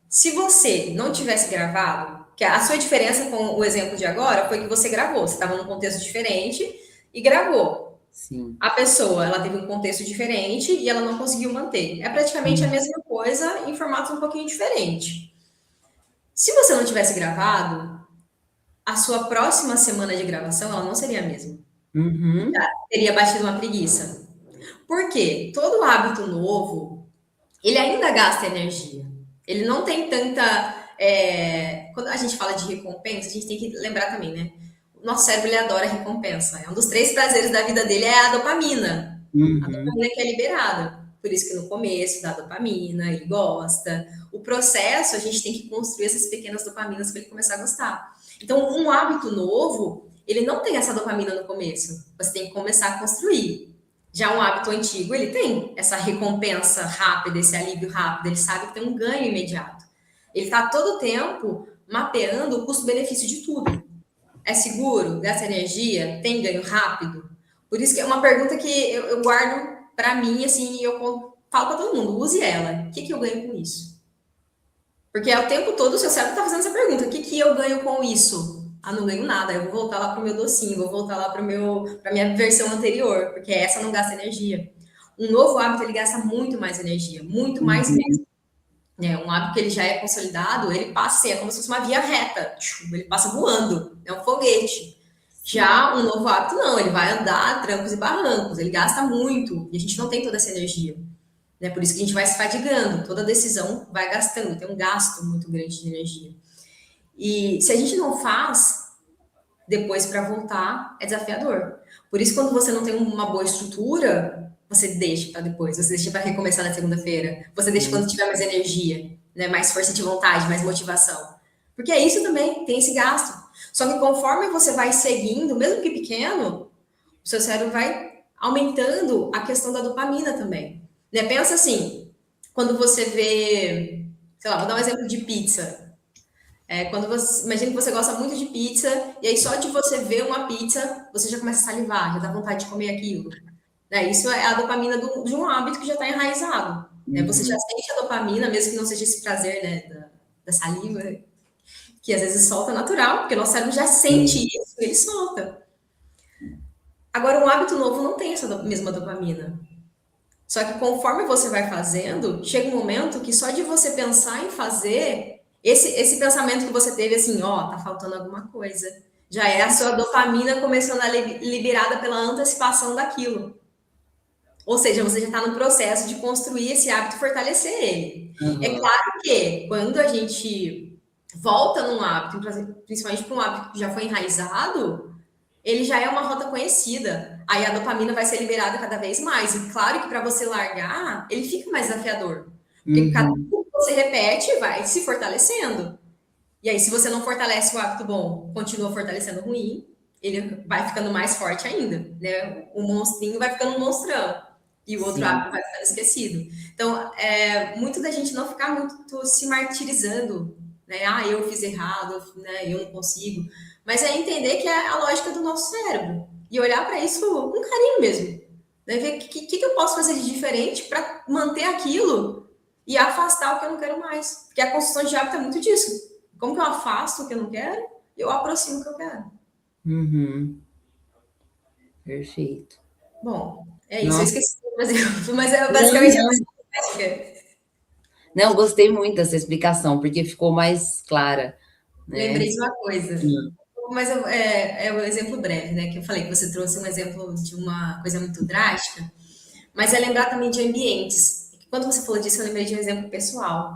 Se você não tivesse gravado, que a sua diferença com o exemplo de agora foi que você gravou, você estava num contexto diferente e gravou. Sim. A pessoa, ela teve um contexto diferente e ela não conseguiu manter. É praticamente a Hum. mesma coisa em formatos um pouquinho diferente. Se você não tivesse gravado, a sua próxima semana de gravação, ela não seria a mesma. Uhum. Teria batido uma preguiça. Por quê? Todo hábito novo, ele ainda gasta energia. Ele não tem tanta. Quando a gente fala de recompensa, a gente tem que lembrar também, né? O nosso cérebro ele adora recompensa. É um dos 3 prazeres da vida dele é a dopamina. A Uhum. dopamina que é liberada. Por isso que no começo dá dopamina, ele gosta. O processo, a gente tem que construir essas pequenas dopaminas para ele começar a gostar. Então, um hábito novo, ele não tem essa dopamina no começo. Você tem que começar a construir. Já um hábito antigo, ele tem essa recompensa rápida, esse alívio rápido, ele sabe que tem um ganho imediato. Ele está todo o tempo mapeando o custo-benefício de tudo. É seguro? Gasta energia? Tem ganho rápido? Por isso que é uma pergunta que eu guardo para mim, assim, e eu falo para todo mundo, use ela. O que, que eu ganho com isso? Porque é o tempo todo o seu cérebro está fazendo essa pergunta: o que, que eu ganho com isso? Ah, não ganho nada, eu vou voltar lá para o meu docinho, vou voltar lá para minha versão anterior, porque essa não gasta energia. Um novo hábito, ele gasta muito mais energia, muito mais mesmo. Um hábito que ele já é consolidado, ele passa assim, é como se fosse uma via reta, ele passa voando, é um foguete. Já um novo hábito, não, ele vai andar trancos e barrancos, ele gasta muito, e a gente não tem toda essa energia. Né? Por isso que a gente vai se fadigando, toda decisão vai gastando, tem um gasto muito grande de energia. E se a gente não faz, depois para voltar é desafiador. Por isso, quando você não tem uma boa estrutura, você deixa para depois, você deixa para recomeçar na segunda-feira, você deixa quando tiver mais energia, né? Mais força de vontade, mais motivação. Porque é isso também, tem esse gasto. Só que conforme você vai seguindo, mesmo que pequeno, o seu cérebro vai aumentando a questão da dopamina também. Né? Pensa assim, quando você vê, sei lá, vou dar um exemplo de pizza. Quando você, imagina que você gosta muito de pizza, e aí só de você ver uma pizza, você já começa a salivar, já dá vontade de comer aquilo. Né? Isso é a dopamina de um hábito que já está enraizado. Né? Você já sente a dopamina, mesmo que não seja esse prazer, né, da saliva, que às vezes solta natural, porque o nosso cérebro já sente isso, ele solta. Agora, um hábito novo não tem essa mesma dopamina. Só que conforme você vai fazendo, chega um momento que só de você pensar em fazer, esse pensamento que você teve assim, ó, tá faltando alguma coisa. Já é a sua dopamina começando a liberada pela antecipação daquilo. Ou seja, você já está no processo de construir esse hábito, fortalecer ele. É claro que quando a gente volta num hábito, principalmente para um hábito que já foi enraizado, ele já é uma rota conhecida. Aí a dopamina vai ser liberada cada vez mais. E claro que para você largar, ele fica mais desafiador. Porque cada vez que você repete, vai se fortalecendo. E aí, se você não fortalece o hábito bom, continua fortalecendo o ruim, ele vai ficando mais forte ainda. Né? O monstrinho vai ficando um monstrão. E o outro hábito vai ficando esquecido. Então, muito da gente não ficar muito se martirizando. Né? Ah, eu fiz errado, né? Eu não consigo. Mas é entender que é a lógica do nosso cérebro. E olhar para isso com carinho mesmo. Né? Ver o que eu posso fazer de diferente para manter aquilo e afastar o que eu não quero mais. Porque a construção de hábito é muito disso. Como que eu afasto o que eu não quero e eu aproximo o que eu quero. Perfeito. Bom, é isso. Nossa. Eu esqueci do exemplo, mas é basicamente a mesma. Não, gostei muito dessa explicação, porque ficou mais clara. Né? Lembrei de uma coisa. Mas é um exemplo breve, né? Que eu falei que você trouxe um exemplo de uma coisa muito drástica, mas é lembrar também de ambientes. Quando você falou disso, eu lembrei de um exemplo pessoal.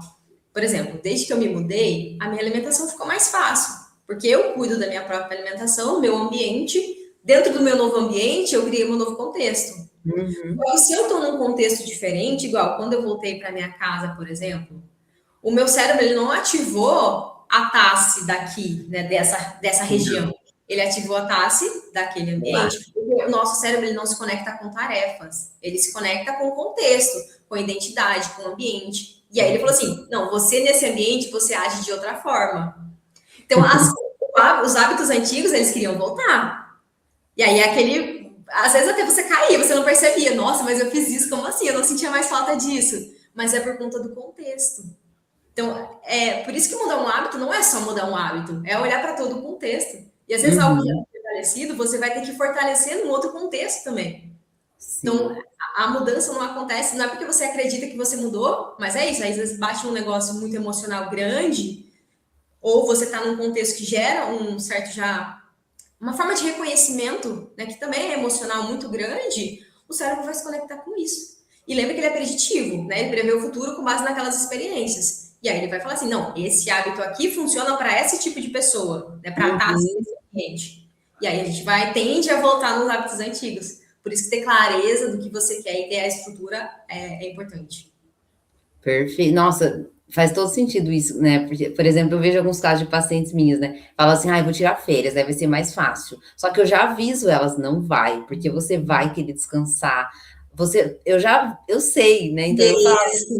Por exemplo, desde que eu me mudei, a minha alimentação ficou mais fácil, porque eu cuido da minha própria alimentação, meu ambiente. Dentro do meu novo ambiente, eu criei um novo contexto. Porque se eu estou num contexto diferente, igual quando eu voltei para minha casa, por exemplo, o meu cérebro ele não ativou a TASC daqui, né, dessa região. Ele ativou a TASC daquele ambiente. O nosso cérebro ele não se conecta com tarefas, ele se conecta com o contexto, com a identidade, com o ambiente. E aí ele falou assim: não, você nesse ambiente você age de outra forma. Então, os hábitos antigos eles queriam voltar. E aí às vezes até você caía, você não percebia. Nossa, mas eu fiz isso, como assim? Eu não sentia mais falta disso. Mas é por conta do contexto. Então, por isso que mudar um hábito não é só mudar um hábito, é olhar para todo o contexto. E às vezes algo que já é fortalecido, você vai ter que fortalecer num outro contexto também. Sim. Então, a mudança não acontece, não é porque você acredita que você mudou, mas é isso, às vezes bate um negócio muito emocional grande, ou você está num contexto que gera um certo uma forma de reconhecimento, né, que também é emocional muito grande, o cérebro vai se conectar com isso. E lembra que ele é preditivo, né? Ele prevê o futuro com base naquelas experiências. E aí ele vai falar assim, não, esse hábito aqui funciona para esse tipo de pessoa, né? Para estar nesse ambiente. E aí a gente tende a voltar nos hábitos antigos. Por isso que ter clareza do que você quer e ter a estrutura é importante. Perfeito. Nossa, faz todo sentido isso, né? Porque, por exemplo, eu vejo alguns casos de pacientes minhas, né? Falam assim, ah, eu vou tirar férias, aí vai ser mais fácil. Só que eu já aviso elas, não vai, porque você vai querer descansar. Eu sei, né? Então eu falo, Isso.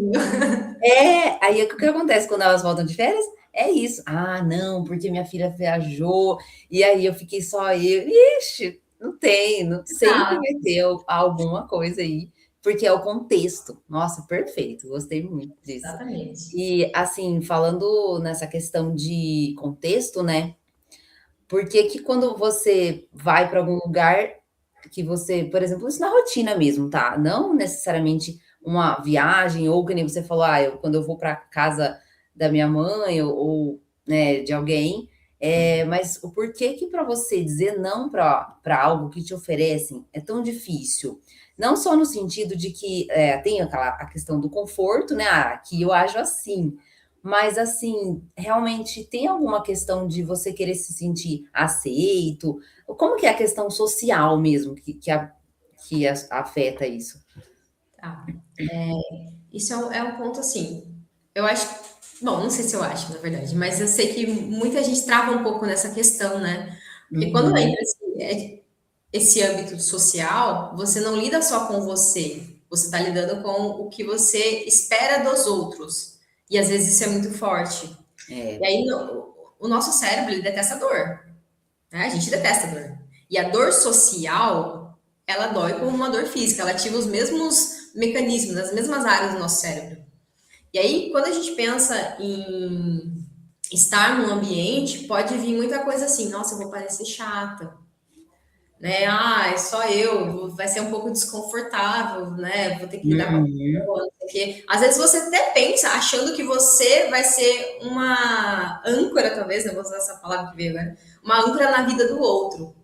aí o que acontece quando elas voltam de férias? É isso. Ah, não, porque minha filha viajou, e aí eu fiquei só eu. Ixi, não tem, sempre vai ter alguma coisa aí, porque é o contexto. Nossa, perfeito, gostei muito disso. Exatamente. E assim, falando nessa questão de contexto, né? Por que que quando você vai para algum lugar que você, por exemplo, isso na rotina mesmo, tá? Não necessariamente uma viagem ou que nem você falou, quando eu vou para casa da minha mãe ou, né, de alguém, mas o porquê que para você dizer não para algo que te oferecem é tão difícil? Não só no sentido de que tem a questão do conforto, né? Ah, aqui eu ajo assim, mas, assim, realmente tem alguma questão de você querer se sentir aceito? Como que é a questão social mesmo que afeta isso? Tá. Isso é um ponto assim. Eu acho. Bom, não sei se eu acho, na verdade, mas eu sei que muita gente trava um pouco nessa questão, né? Porque quando Uhum. entra esse âmbito social, você não lida só com você está lidando com o que você espera dos outros. E às vezes isso é muito forte. E É, aí o nosso cérebro ele detesta dor, né? A gente detesta dor. E a dor social, ela dói como uma dor física, ela ativa os mesmos mecanismos, as mesmas áreas do nosso cérebro. E aí, quando a gente pensa em estar num ambiente, pode vir muita coisa assim, nossa, eu vou parecer chata, né? Ah, é só eu, vai ser um pouco desconfortável, né? Vou ter que lidar com a uhum. pessoa, não sei o quê. Às vezes você até pensa, achando que você vai ser uma âncora, talvez, né? Vou usar essa palavra que veio agora, uma âncora na vida do outro.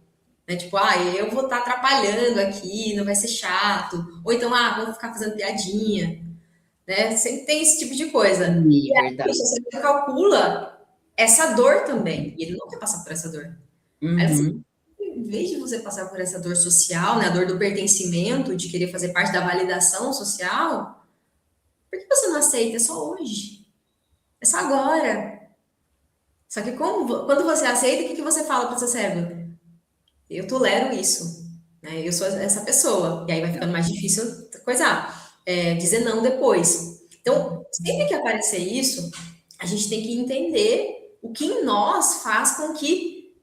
Né? Tipo, eu vou estar atrapalhando aqui, não vai ser chato. Ou então, vamos ficar fazendo piadinha, né? Sempre tem esse tipo de coisa. Sim, E aí, o verdade. seu cérebro calcula essa dor também. E ele não quer passar por essa dor. Aí você, Uhum. em vez de você passar por essa dor social, né, a dor do pertencimento, de querer fazer parte da validação social, por que você não aceita? É só hoje. É só agora. Só que quando você aceita, o que você fala para o seu cérebro? Eu tolero isso. Né? Eu sou essa pessoa. E aí vai ficando mais difícil coisar. Dizer não depois. Então, sempre que aparecer isso, a gente tem que entender o que em nós faz com que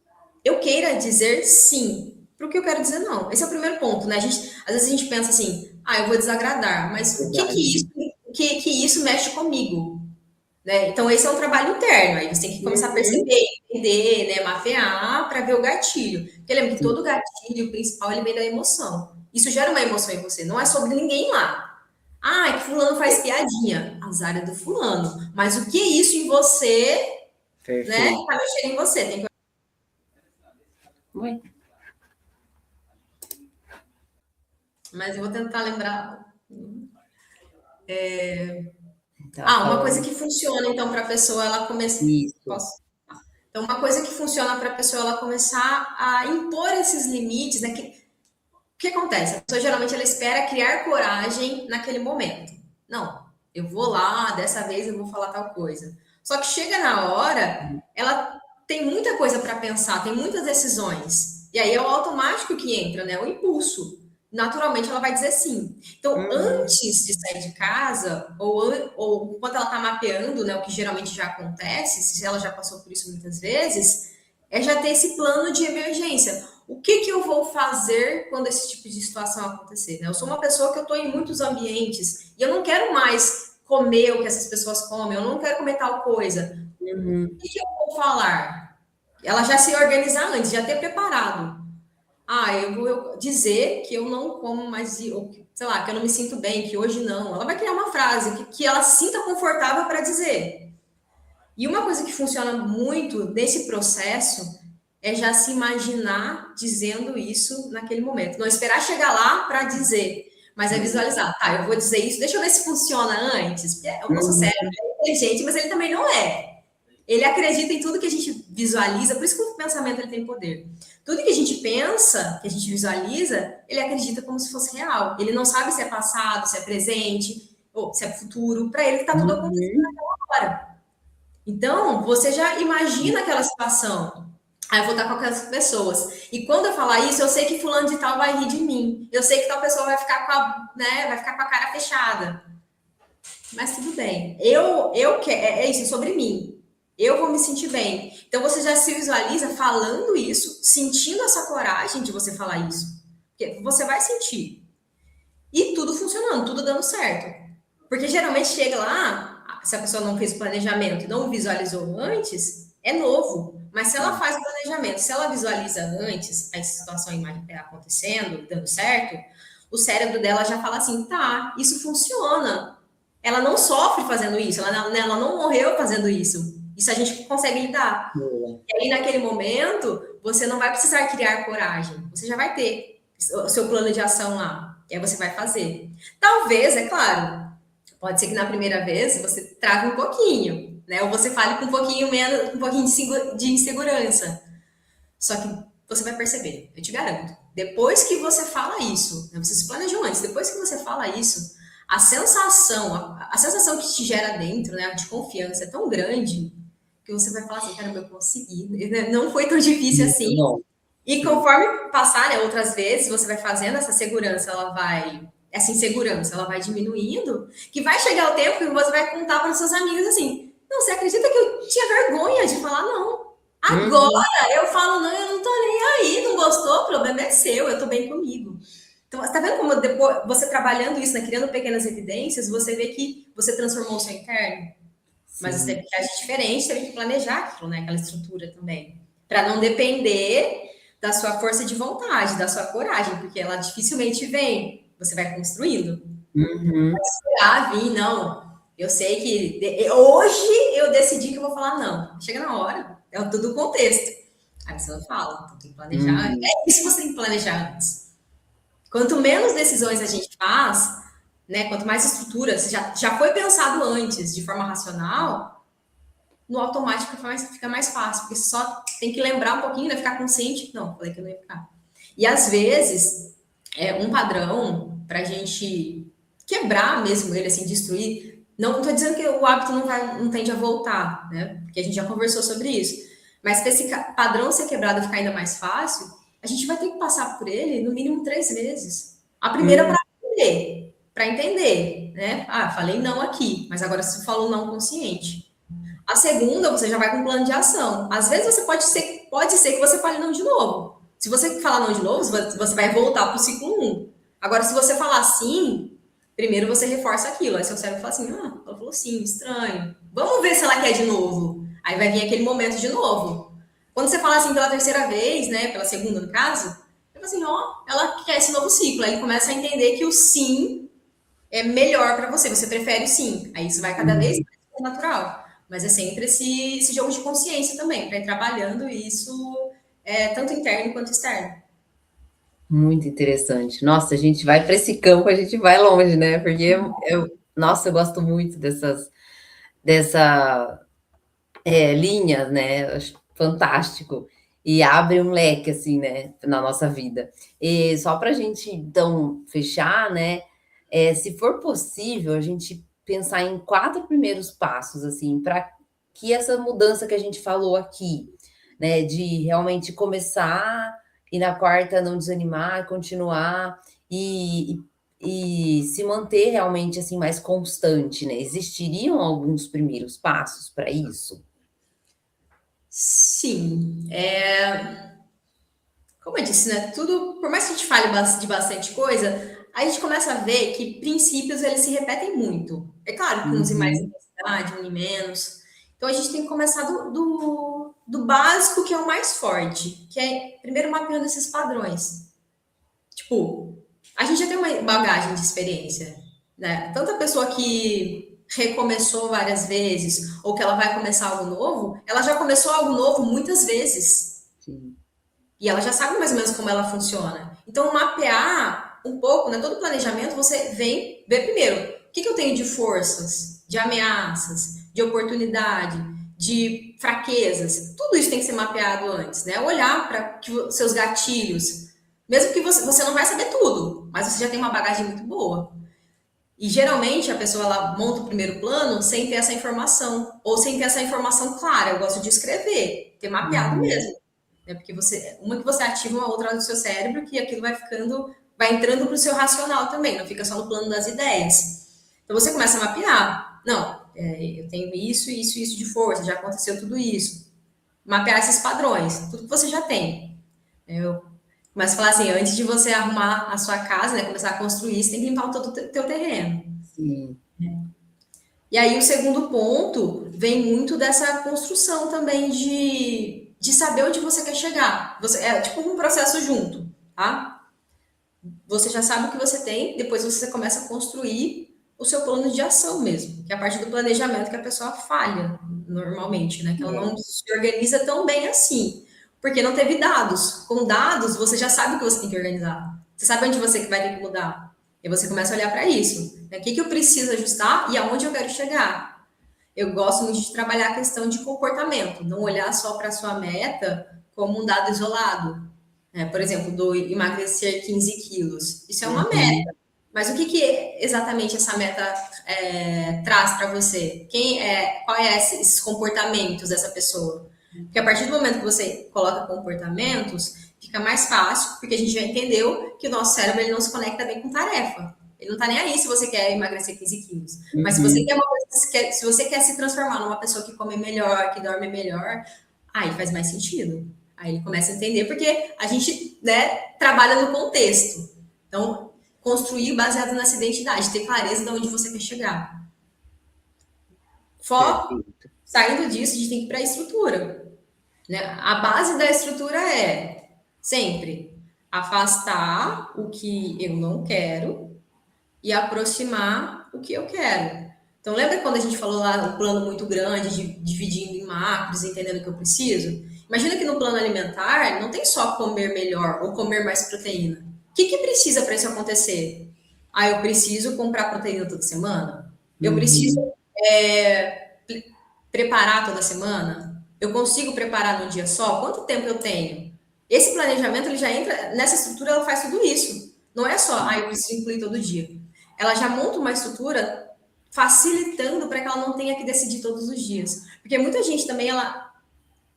eu queira dizer sim para o que eu quero dizer não. Esse é o primeiro ponto, né? Às vezes a gente pensa assim, eu vou desagradar, mas Verdade. que isso mexe comigo? Né? Então, esse é um trabalho interno, aí você tem que começar a Uhum. perceber, entender, né? Mapear para ver o gatilho. Porque lembra que Sim. todo gatilho principal ele vem da emoção. Isso gera uma emoção em você, não é sobre ninguém lá. É que fulano faz piadinha. Azar é do fulano. Mas o que é isso em você, né? Perfeito. Tá mexendo em você. Oi. Mas eu vou tentar lembrar. Tava Uma coisa falando que funciona, então, para a pessoa ela começar. isso. Posso? Então, uma coisa que funciona para a pessoa ela começar a impor esses limites, né? O que acontece? A pessoa geralmente ela espera criar coragem naquele momento. Não, eu vou lá, dessa vez eu vou falar tal coisa. Só que chega na hora, ela tem muita coisa para pensar, tem muitas decisões. E aí é o automático que entra, né? O impulso. Naturalmente ela vai dizer sim. Então, Uhum. antes de sair de casa, ou quando ela está mapeando, né, o que geralmente já acontece, se ela já passou por isso muitas vezes, é já ter esse plano de emergência. O que eu vou fazer quando esse tipo de situação acontecer? Né? Eu sou uma pessoa que eu estou em muitos ambientes e eu não quero mais comer o que essas pessoas comem, eu não quero comer tal coisa. Uhum. O que eu vou falar? Ela já se organizar antes, já ter preparado. Eu vou dizer que eu não como mais, ou, sei lá, que eu não me sinto bem, que hoje não. Ela vai criar uma frase que ela se sinta confortável para dizer. E uma coisa que funciona muito nesse processo é já se imaginar dizendo isso naquele momento. Não esperar chegar lá para dizer, mas é visualizar. Tá, eu vou dizer isso, deixa eu ver se funciona antes. Porque o nosso Uhum. cérebro é inteligente, mas ele também não é. Ele acredita em tudo que a gente visualiza, por isso que o pensamento ele tem poder. Tudo que a gente pensa, que a gente visualiza, ele acredita como se fosse real. Ele não sabe se é passado, se é presente, ou se é futuro, para ele que está tudo acontecendo Uhum. agora. Então, você já imagina aquela situação. Aí eu vou estar com aquelas pessoas. E quando eu falar isso, eu sei que fulano de tal vai rir de mim. Eu sei que tal pessoa vai ficar com a, né, vai ficar com a cara fechada. Mas tudo bem. É isso, é sobre mim. Eu vou me sentir bem. Então você já se visualiza falando isso, sentindo essa coragem de você falar isso. Porque você vai sentir. E tudo funcionando, tudo dando certo. Porque geralmente chega lá, se a pessoa não fez o planejamento e não visualizou antes, é novo. Mas se ela faz o planejamento, se ela visualiza antes a situação acontecendo, dando certo, o cérebro dela já fala assim: tá, isso funciona. Ela não sofre fazendo isso, ela não morreu fazendo isso. Isso a gente consegue lidar. Boa. E aí, naquele momento, você não vai precisar criar coragem. Você já vai ter o seu plano de ação lá. E aí você vai fazer. Talvez, é claro, pode ser que na primeira vez você trave um pouquinho, né? Ou você fale com um pouquinho menos, um pouquinho de insegurança. Só que você vai perceber, eu te garanto. Depois que você fala isso, né, você se planejou antes, depois que você fala isso, a sensação que te gera dentro, né, de confiança é tão grande que você vai falar assim, caramba, eu consegui. Não foi tão difícil Muito assim. bom. E conforme passar, né, outras vezes, você vai fazendo essa segurança, essa insegurança, ela vai diminuindo, que vai chegar o tempo que você vai contar para os seus amigos assim, não, você acredita que eu tinha vergonha de falar não? Uhum. Agora eu falo não, eu não tô nem aí, não gostou, o problema é seu, eu tô bem comigo. Então, você tá vendo como depois, você trabalhando isso, né, criando pequenas evidências, você vê que você transformou o seu interno? Mas você teve Sim. que agir diferente, teve que planejar aquilo, né? Aquela estrutura também. Para não depender da sua força de vontade, da sua coragem, porque ela dificilmente vem. Você vai construindo. Uhum. Ah, vim, não. Eu sei que hoje eu decidi que eu vou falar não. Chega na hora, é tudo o contexto. Aí você não fala, então tem que planejar. Uhum. É isso que você tem que planejar antes. Quanto menos decisões a gente faz, né? Quanto mais estrutura, já foi pensado antes, de forma racional, no automático fica mais fácil, porque só tem que lembrar um pouquinho, né? Ficar consciente. Não, falei que eu não ia ficar. E às vezes, um padrão para a gente quebrar mesmo ele, assim, destruir. Não estou dizendo que o hábito não tende a voltar, né? Porque a gente já conversou sobre isso. Mas para esse padrão ser quebrado e ficar ainda mais fácil, a gente vai ter que passar por ele no mínimo 3 vezes. A primeira Uhum. para entender, né? Ah, falei não aqui, mas agora você falou não consciente. A segunda, você já vai com um plano de ação. Às vezes você pode ser que você fale não de novo. Se você falar não de novo, você vai voltar para o ciclo um. Agora, se você falar sim, primeiro você reforça aquilo. Aí seu cérebro fala assim: ah, ela falou sim, estranho. Vamos ver se ela quer de novo. Aí vai vir aquele momento de novo. Quando você fala assim pela terceira vez, né? Pela segunda, no caso, você fala assim: ó, ela quer esse novo ciclo. Aí ele começa a entender que o sim é melhor para você, você prefere o sim. Aí isso vai cada vez Uhum. mais natural. Mas é sempre esse jogo de consciência também, para ir trabalhando isso, tanto interno quanto externo. Muito interessante. Nossa, a gente vai para esse campo, a gente vai longe, né? Porque nossa, eu gosto muito dessa linha, né? Acho fantástico. E abre um leque, assim, né, na nossa vida. E só para a gente, então, fechar, né? Se for possível, a gente pensar em 4 primeiros passos, assim, para que essa mudança que a gente falou aqui, né, de realmente começar e na quarta não desanimar, continuar e, e se manter realmente assim mais constante, né? Existiriam alguns primeiros passos para isso? Sim, como eu disse, né? Tudo, por mais que a gente fale de bastante coisa, a gente começa a ver que princípios eles se repetem muito. É claro que uns em mais Uhum. intensidade, uns em menos. Então a gente tem que começar do básico, que é o mais forte, que é primeiro mapeando esses padrões. Tipo, a gente já tem uma bagagem de experiência, né? Tanto a pessoa que recomeçou várias vezes ou que ela vai começar algo novo, ela já começou algo novo muitas vezes. Sim. E ela já sabe mais ou menos como ela funciona. Então, mapear um pouco, né? Todo planejamento, você vem ver primeiro o que eu tenho de forças, de ameaças, de oportunidade, de fraquezas. Tudo isso tem que ser mapeado antes, né? Olhar para seus gatilhos. Mesmo que você não vai saber tudo, mas você já tem uma bagagem muito boa. E geralmente a pessoa ela monta o primeiro plano sem ter essa informação, ou sem ter essa informação clara. Eu gosto de escrever, ter mapeado Uhum. mesmo. Né? Porque uma que você ativa uma outra do seu cérebro, que aquilo vai ficando, vai entrando para o seu racional também, não fica só no plano das ideias. Então você começa a mapear. Não, eu tenho isso, isso, isso de força, já aconteceu tudo isso. Mapear esses padrões, tudo que você já tem. Eu começo a falar assim, antes de você arrumar a sua casa, né, começar a construir, você tem que limpar todo o teu terreno. Sim. E aí o segundo ponto vem muito dessa construção também de saber onde você quer chegar. Você, é tipo um processo junto, tá? Você já sabe o que você tem, depois você começa a construir o seu plano de ação mesmo, que é a parte do planejamento que a pessoa falha normalmente, né? Que ela É. não se organiza tão bem assim, porque não teve dados. Com dados, você já sabe o que você tem que organizar. Você sabe onde você vai ter que mudar. E você começa a olhar para isso. Né? O que, que eu preciso ajustar e aonde eu quero chegar. Eu gosto muito de trabalhar a questão de comportamento, não olhar só para a sua meta como um dado isolado. Por exemplo, do emagrecer 15 quilos. Isso é uma Uhum. meta. Mas o que, que exatamente essa meta traz para você? Qual é esses comportamentos dessa pessoa? Porque a partir do momento que você coloca comportamentos, fica mais fácil, porque a gente já entendeu que o nosso cérebro ele não se conecta bem com tarefa. Ele não está nem aí se você quer emagrecer 15 quilos. Mas se você Uhum. quer uma coisa, se você quer se transformar numa pessoa que come melhor, que dorme melhor, aí faz mais sentido. Aí ele começa a entender, porque a gente, né, trabalha no contexto. Então, construir baseado nessa identidade, ter clareza de onde você quer chegar. Foco, Perfeito. saindo disso, a gente tem que ir para a estrutura. Né? A base da estrutura é sempre afastar o que eu não quero e aproximar o que eu quero. Então, lembra quando a gente falou lá um plano muito grande, dividindo em macros, entendendo o que eu preciso? Imagina que no plano alimentar não tem só comer melhor ou comer mais proteína. O que, que precisa para isso acontecer? Ah, eu preciso comprar proteína toda semana? Eu preciso Uhum. preparar toda semana? Eu consigo preparar num dia só? Quanto tempo eu tenho? Esse planejamento ele já entra nessa estrutura, ela faz tudo isso. Não é só, eu preciso incluir todo dia. Ela já monta uma estrutura facilitando para que ela não tenha que decidir todos os dias. Porque muita gente também ela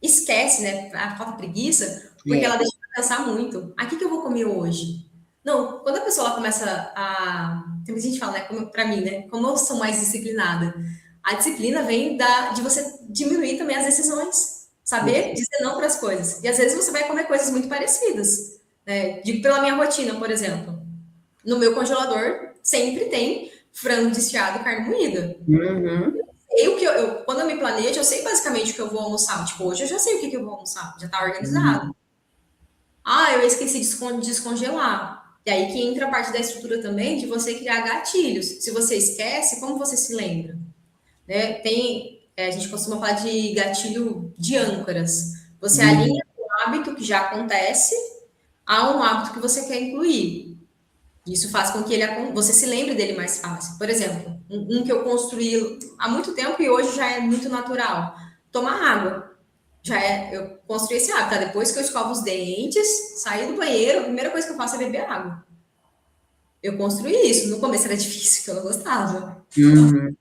esquece, né? A falta preguiça, porque ela É. deixa de pensar muito. Ah, o que, que eu vou comer hoje? Não, quando a pessoa ela começa a. Tem muita gente que fala, né? Para mim, né? Como eu sou mais disciplinada, a disciplina vem de você diminuir também as decisões, saber Perfeito. dizer não para as coisas. E às vezes você vai comer coisas muito parecidas. Né? Digo pela minha rotina, por exemplo. No meu congelador sempre tem frango desfiado e carne moída. Uhum. Quando eu me planejo, eu sei basicamente o que eu vou almoçar. Tipo, hoje eu já sei o que, que eu vou almoçar, já tá organizado. Uhum. Ah, eu esqueci de descongelar. E aí que entra a parte da estrutura também de você criar gatilhos. Se você esquece, como você se lembra? Né? A gente costuma falar de gatilho de âncoras. Você Uhum. alinha um hábito que já acontece a um hábito que você quer incluir. Isso faz com que você se lembre dele mais fácil. Por exemplo, um que eu construí há muito tempo e hoje já é muito natural. Tomar água. Eu construí esse hábito. Tá? Depois que eu escovo os dentes, sair do banheiro, a primeira coisa que eu faço é beber água. Eu construí isso. No começo era difícil, que eu não gostava. Uhum.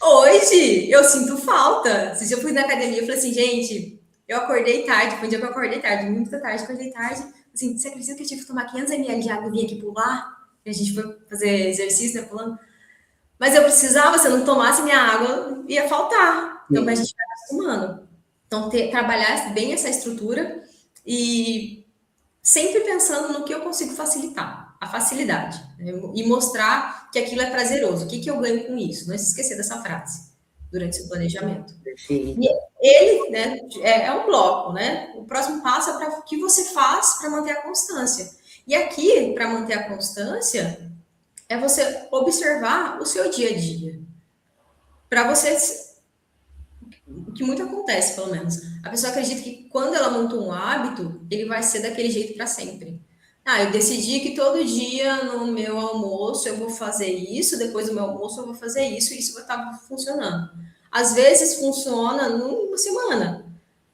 Hoje eu sinto falta. Se eu fui na academia, eu falei assim, gente, eu acordei tarde, foi um dia que eu acordei tarde, muita tarde, acordei tarde. Assim, você acredita que eu tive que tomar 500 ml de água e vim aqui pular? A gente foi fazer exercício, né, pulando. Mas eu precisava, se eu não tomasse minha água, ia faltar. Então, a Sim. gente vai acostumando. Então, trabalhar bem essa estrutura e sempre pensando no que eu consigo facilitar, a facilidade, né? E mostrar que aquilo é prazeroso. O que, que eu ganho com isso? Não se esquecer dessa frase durante o planejamento. E Perfeito. ele, né, é um bloco, né? O próximo passo é para o que você faz para manter a constância. E aqui, para manter a constância, é você observar o seu dia a dia. Para você, o que muito acontece, pelo menos, a pessoa acredita que quando ela monta um hábito, ele vai ser daquele jeito para sempre. Ah, eu decidi que todo dia no meu almoço eu vou fazer isso, depois do meu almoço eu vou fazer isso, e isso vai estar funcionando. Às vezes funciona numa semana,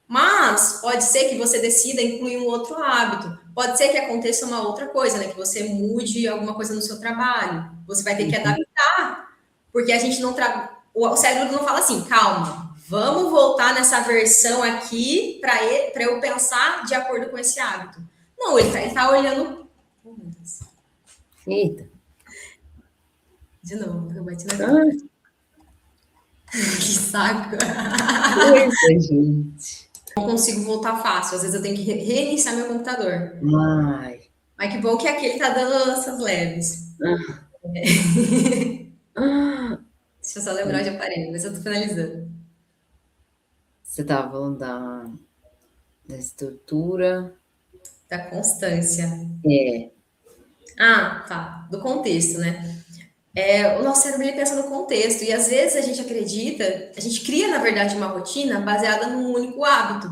mas pode ser que você decida incluir um outro hábito. Pode ser que aconteça uma outra coisa, né? Que você mude alguma coisa no seu trabalho. Você vai ter que Uhum. adaptar, porque a gente não o cérebro não fala assim, calma, vamos voltar nessa versão aqui para eu pensar de acordo com esse hábito. Não, ele tá olhando. Oh, meu Deus. Eita. De novo, eu bati na tela. Ah, Que saco. coisa, gente. Não consigo voltar fácil. Às vezes eu tenho que reiniciar meu computador. Ai. Mas que bom que aqui ele tá dando essas leves. Ah, ah. Deixa eu só lembrar de aparelho, mas eu tô finalizando. Você estava falando da estrutura. Da constância. É. Ah, tá. Do contexto, né? O nosso cérebro ele pensa no contexto, e às vezes a gente acredita, a gente cria, na verdade, uma rotina baseada num único hábito,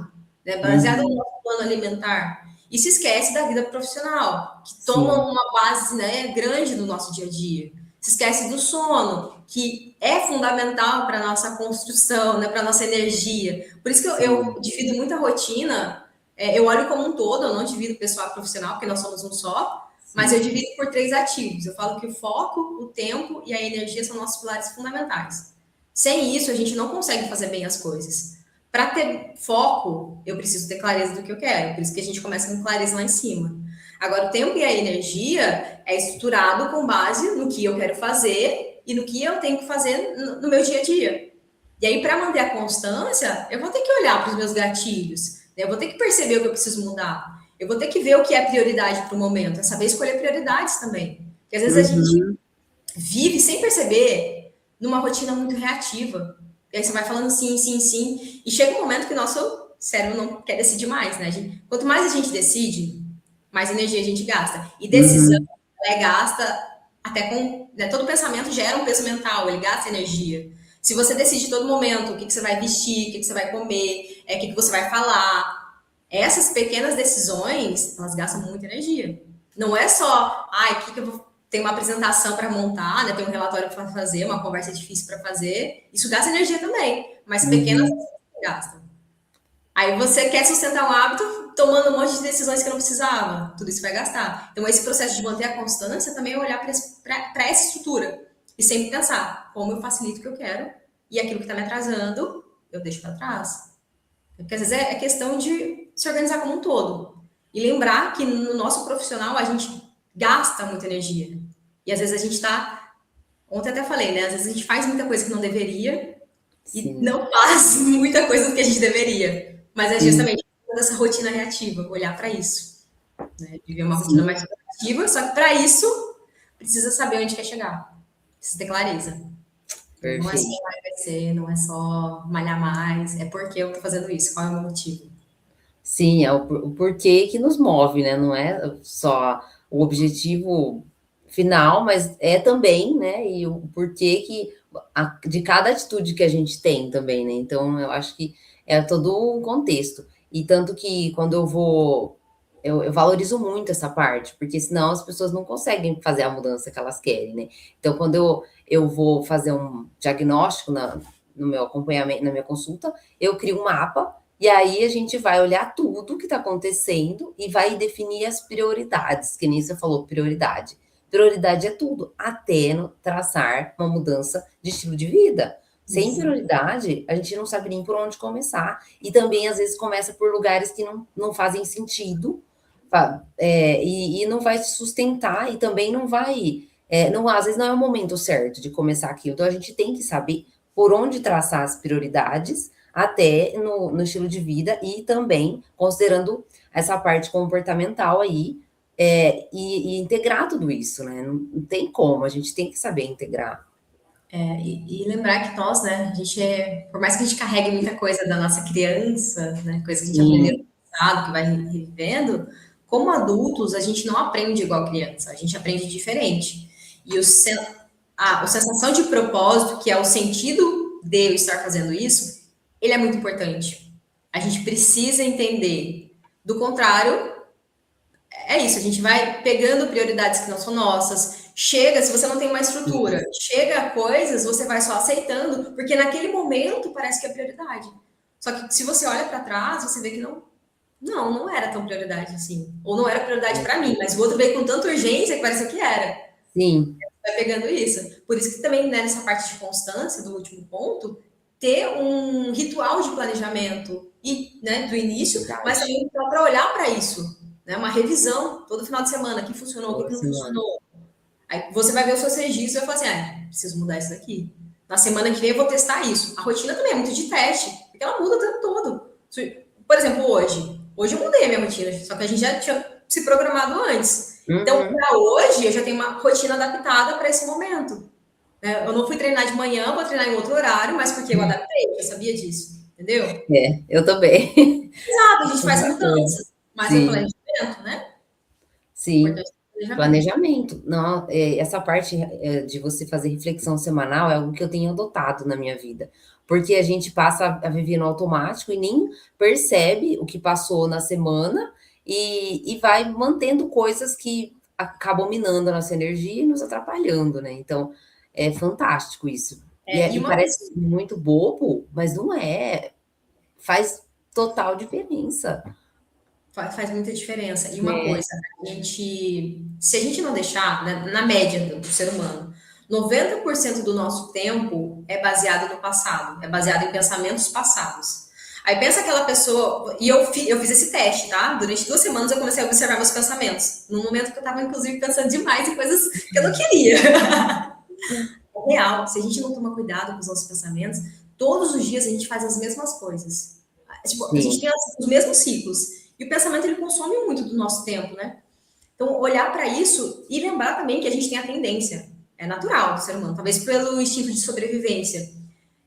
né? Baseada no Uhum. nosso plano alimentar. E se esquece da vida profissional, que toma Sim, uma base, né, grande no nosso dia a dia. Se esquece do sono, que é fundamental para a nossa construção, né, para a nossa energia. Por isso que eu sim, divido muita rotina, eu olho como um todo, eu não divido pessoal e profissional, porque nós somos um só, mas eu sim. divido por 3 ativos. Eu falo que o foco, o tempo e a energia são nossos pilares fundamentais. Sem isso, a gente não consegue fazer bem as coisas. Para ter foco, eu preciso ter clareza do que eu quero. Por isso que a gente começa com clareza lá em cima. Agora, o tempo e a energia é estruturado com base no que eu quero fazer e no que eu tenho que fazer no meu dia a dia. E aí, para manter a constância, eu vou ter que olhar para os meus gatilhos. Né? Eu vou ter que perceber o que eu preciso mudar. Eu vou ter que ver o que é prioridade para o momento. É saber escolher prioridades também. Porque às vezes a gente Uhum. vive sem perceber numa rotina muito reativa. E aí você vai falando sim, sim, sim. E chega um momento que o nosso cérebro não quer decidir mais, né? Quanto mais a gente decide, mais energia a gente gasta. E decisão Uhum. é gasta até com. Né, todo pensamento gera um peso mental, ele gasta energia. Se você decide todo momento o que, que você vai vestir, o que, que você vai comer, o que, que você vai falar, essas pequenas decisões, elas gastam muita energia. Não é só, o que, que eu vou tem uma apresentação para montar, né? Tem um relatório para fazer, uma conversa difícil para fazer. Isso gasta energia também, mas pequenas Uhum. gastam. Aí você quer sustentar um hábito tomando um monte de decisões que não precisava. Tudo isso vai gastar. Então, esse processo de manter a constância também é olhar para essa estrutura e sempre pensar como eu facilito o que eu quero e aquilo que está me atrasando, eu deixo para trás. Porque às vezes é questão de se organizar como um todo. E lembrar que no nosso profissional a gente gasta muita energia. E às vezes a gente está. Ontem até falei, né? Às vezes a gente faz muita coisa que não deveria e Sim, não faz muita coisa do que a gente deveria. Mas é sim, justamente essa rotina reativa, olhar para isso. Né? Viver uma rotina sim, mais ativa, só que para isso precisa saber onde quer chegar. Precisa ter clareza. Não é só perfeito. emagrecer, não é só malhar mais, é porque eu tô fazendo isso, qual é o meu motivo? Sim, é o porquê que nos move, né? Não é só o objetivo final, mas é também, né? E o porquê que de cada atitude que a gente tem também, né? Então, eu acho que é todo um contexto. E tanto que quando eu vou, eu valorizo muito essa parte, porque senão as pessoas não conseguem fazer a mudança que elas querem, né? Então, quando eu vou fazer um diagnóstico no meu acompanhamento, na minha consulta, eu crio um mapa e aí a gente vai olhar tudo que está acontecendo e vai definir as prioridades, que nem você falou, prioridade. Prioridade é tudo, até traçar uma mudança de estilo de vida. Sem Isso. prioridade, a gente não sabe nem por onde começar. E também, às vezes, começa por lugares que não fazem sentido, e não vai se sustentar, e também não vai. Não, às vezes não é o momento certo de começar aquilo. Então, a gente tem que saber por onde traçar as prioridades até no estilo de vida e também considerando essa parte comportamental aí, e integrar tudo isso, né? Não tem como, a gente tem que saber integrar. E lembrar que nós, né, a gente por mais que a gente carregue muita coisa da nossa criança, né, coisa que a gente aprendeu Sim, no passado, que vai revivendo, como adultos, a gente não aprende igual criança, a gente aprende diferente. E a sensação de propósito, que é o sentido de eu estar fazendo isso, ele é muito importante. A gente precisa entender. Do contrário, é isso, a gente vai pegando prioridades que não são nossas. Chega, se você não tem uma estrutura, sim, chega a coisas, você vai só aceitando, porque naquele momento parece que é prioridade. Só que se você olha para trás, você vê que não, Não, não era tão prioridade assim. Ou não era prioridade para mim, mas o outro veio com tanta urgência que pareceu que era. Sim, Vai pegando isso. Por isso que também, né, nessa parte de constância, do último ponto, ter um ritual de planejamento e, né, do início, mas verdade. também para olhar para isso, né, uma revisão todo final de semana, o que funcionou, o Toda que não semana. funcionou. Aí você vai ver os seus registros e vai falar assim, preciso mudar isso daqui. Na semana que vem eu vou testar isso. A rotina também é muito de teste, porque ela muda o tempo todo. Por exemplo, hoje eu mudei a minha rotina, só que a gente já tinha se programado antes. Então, Uhum. para hoje, eu já tenho uma rotina adaptada para esse momento. Né? Eu não fui treinar de manhã, vou treinar em outro horário, mas porque eu adaptei, eu sabia disso, entendeu? É, eu também. Exato, a gente Tô de faz acordo. mudanças, mas é o Sim, planejamento, né? sim. Importante é o planejamento. Planejamento. Não, essa parte de você fazer reflexão semanal é algo que eu tenho adotado na minha vida. Porque a gente passa a viver no automático e nem percebe o que passou na semana e vai mantendo coisas que acabam minando a nossa energia e nos atrapalhando, né? Então, é fantástico isso. É, e E uma coisa parece muito bobo, mas não é. Faz total diferença. faz muita diferença. E uma É. coisa, se a gente não deixar, né, na média do ser humano, 90% do nosso tempo é baseado no passado, é baseado em pensamentos passados. Aí pensa aquela pessoa, e eu fiz esse teste, tá? Durante 2 semanas eu comecei a observar meus pensamentos. Num momento que eu tava, inclusive, pensando demais em coisas que eu não queria. É real, se a gente não toma cuidado com os nossos pensamentos, todos os dias a gente faz as mesmas coisas. Tipo, a gente Sim. tem os mesmos ciclos. E o pensamento ele consome muito do nosso tempo, né? Então, olhar para isso e lembrar também que a gente tem a tendência, é natural do ser humano, talvez pelo instinto de sobrevivência.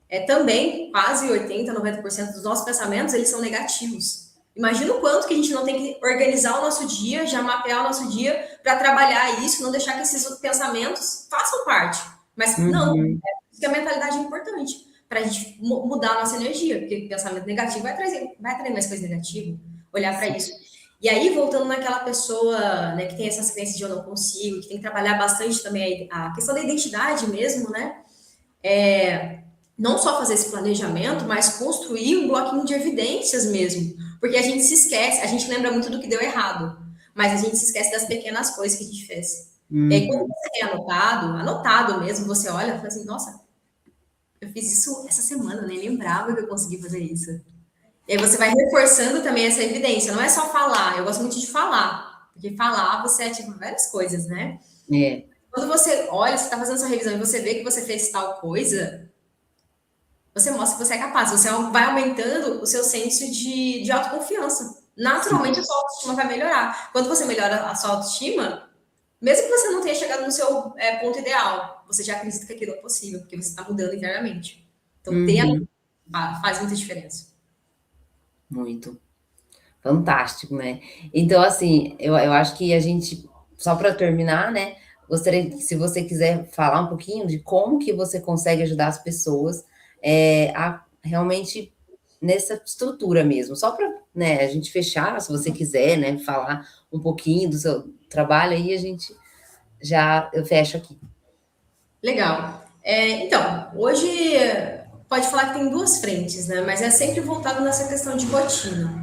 É também quase 80, 90% dos nossos pensamentos, eles são negativos. Imagina o quanto que a gente não tem que organizar o nosso dia, já mapear o nosso dia para trabalhar isso, não deixar que esses pensamentos façam parte. Mas não, Uhum. isso que a mentalidade é importante para a gente mudar a nossa energia, porque pensamento negativo vai atrair mais coisa negativa, olhar para Sim. isso. E aí, voltando naquela pessoa, né, que tem essa crença de eu não consigo, que tem que trabalhar bastante também a questão da identidade mesmo, né? Não só fazer esse planejamento, mas construir um bloquinho de evidências mesmo. Porque a gente se esquece, a gente lembra muito do que deu errado, mas a gente se esquece das pequenas coisas que a gente fez. E aí, quando Uhum. você tem anotado mesmo, você olha e fala assim, nossa, eu fiz isso essa semana, eu nem lembrava que eu consegui fazer isso. E aí você vai reforçando também essa evidência, não é só falar, eu gosto muito de falar, porque falar você ativa várias coisas, né? É, Quando você olha, você está fazendo sua revisão e você vê que você fez tal coisa, você mostra que você é capaz, você vai aumentando o seu senso de autoconfiança. Naturalmente, sim. a sua autoestima vai melhorar. Quando você melhora a sua autoestima, mesmo que você não tenha chegado no seu ponto ideal, você já acredita que aquilo é possível, porque você está mudando internamente. Então, Uhum. faz muita diferença. Muito. Fantástico, né. Então, assim, eu acho que a gente só para terminar, né, gostaria que se você quiser falar um pouquinho de como que você consegue ajudar as pessoas, a realmente nessa estrutura mesmo, só para, né, a gente fechar, se você quiser, né, falar um pouquinho do seu trabalho, aí a gente já eu fecho aqui. Legal. Então, hoje pode falar que tem duas frentes, né? Mas é sempre voltado nessa questão de rotina.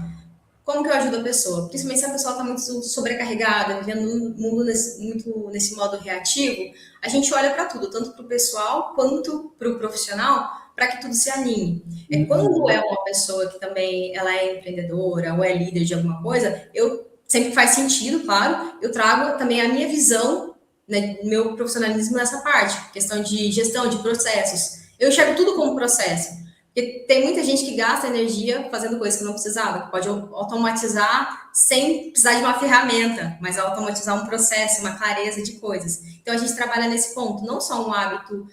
Como que eu ajudo a pessoa? Principalmente se a pessoa está muito sobrecarregada, vivendo um mundo muito nesse modo reativo, a gente olha para tudo, tanto para o pessoal quanto para o profissional, para que tudo se alinhe. Quando é Uhum. uma pessoa que também ela é empreendedora ou é líder de alguma coisa, eu sempre faz sentido, claro, eu trago também a minha visão, né, meu profissionalismo nessa parte, questão de gestão de processos. Eu enxergo tudo como processo. Porque tem muita gente que gasta energia fazendo coisas que não precisava, que pode automatizar sem precisar de uma ferramenta, mas automatizar um processo, uma clareza de coisas. Então a gente trabalha nesse ponto, não só um hábito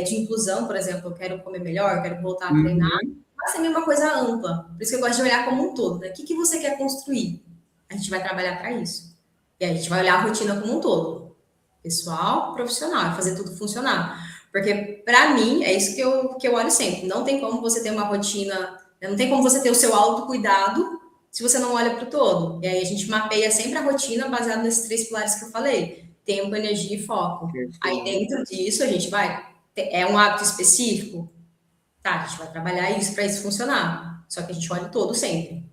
de inclusão, por exemplo, eu quero comer melhor, eu quero voltar a treinar, Uhum. mas também uma coisa ampla. Por isso que eu gosto de olhar como um todo, né? O que você quer construir? A gente vai trabalhar para isso. E aí a gente vai olhar a rotina como um todo, pessoal, profissional, fazer tudo funcionar. Porque, para mim, é isso que eu olho sempre. Não tem como você ter uma rotina, né? Não tem como você ter o seu autocuidado se você não olha para o todo. E aí a gente mapeia sempre a rotina baseada nesses 3 pilares que eu falei: tempo, energia e foco. Aí Perfeito. dentro disso a gente vai. É um hábito específico? Tá, a gente vai trabalhar isso para isso funcionar. Só que a gente olha o todo sempre.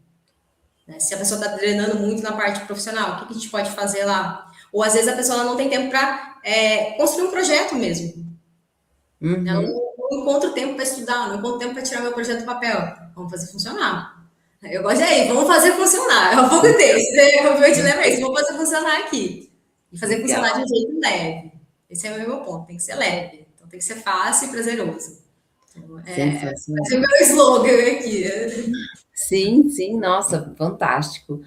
né? Se a pessoa está drenando muito na parte profissional, o que a gente pode fazer lá? Ou às vezes a pessoa não tem tempo para construir um projeto mesmo. Ela Uhum. não encontra tempo para estudar, não encontra tempo para tirar meu projeto do papel. Vamos fazer funcionar. Eu gosto de aí, vamos fazer funcionar. É um pouco desse, né? O meu dilema é esse, vamos fazer funcionar aqui. E fazer funcionar de Legal, um jeito leve. Esse é o meu ponto, tem que ser leve. Então tem que ser fácil e prazeroso. Então, esse é o sensacional. meu slogan aqui. Sim, sim, nossa, fantástico.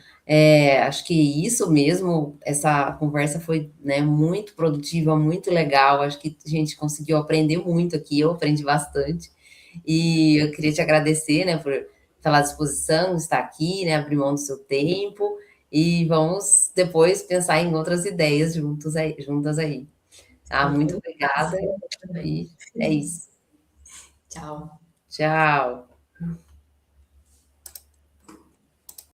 Acho que isso mesmo, essa conversa foi, né, muito produtiva, muito legal. Acho que a gente conseguiu aprender muito aqui, eu aprendi bastante. E eu queria te agradecer, né, por estar à disposição, estar aqui, né, abrir mão do seu tempo. E vamos depois pensar em outras ideias juntas aí, tá? Foi Muito um obrigada prazer. e é isso. Tchau. Tchau.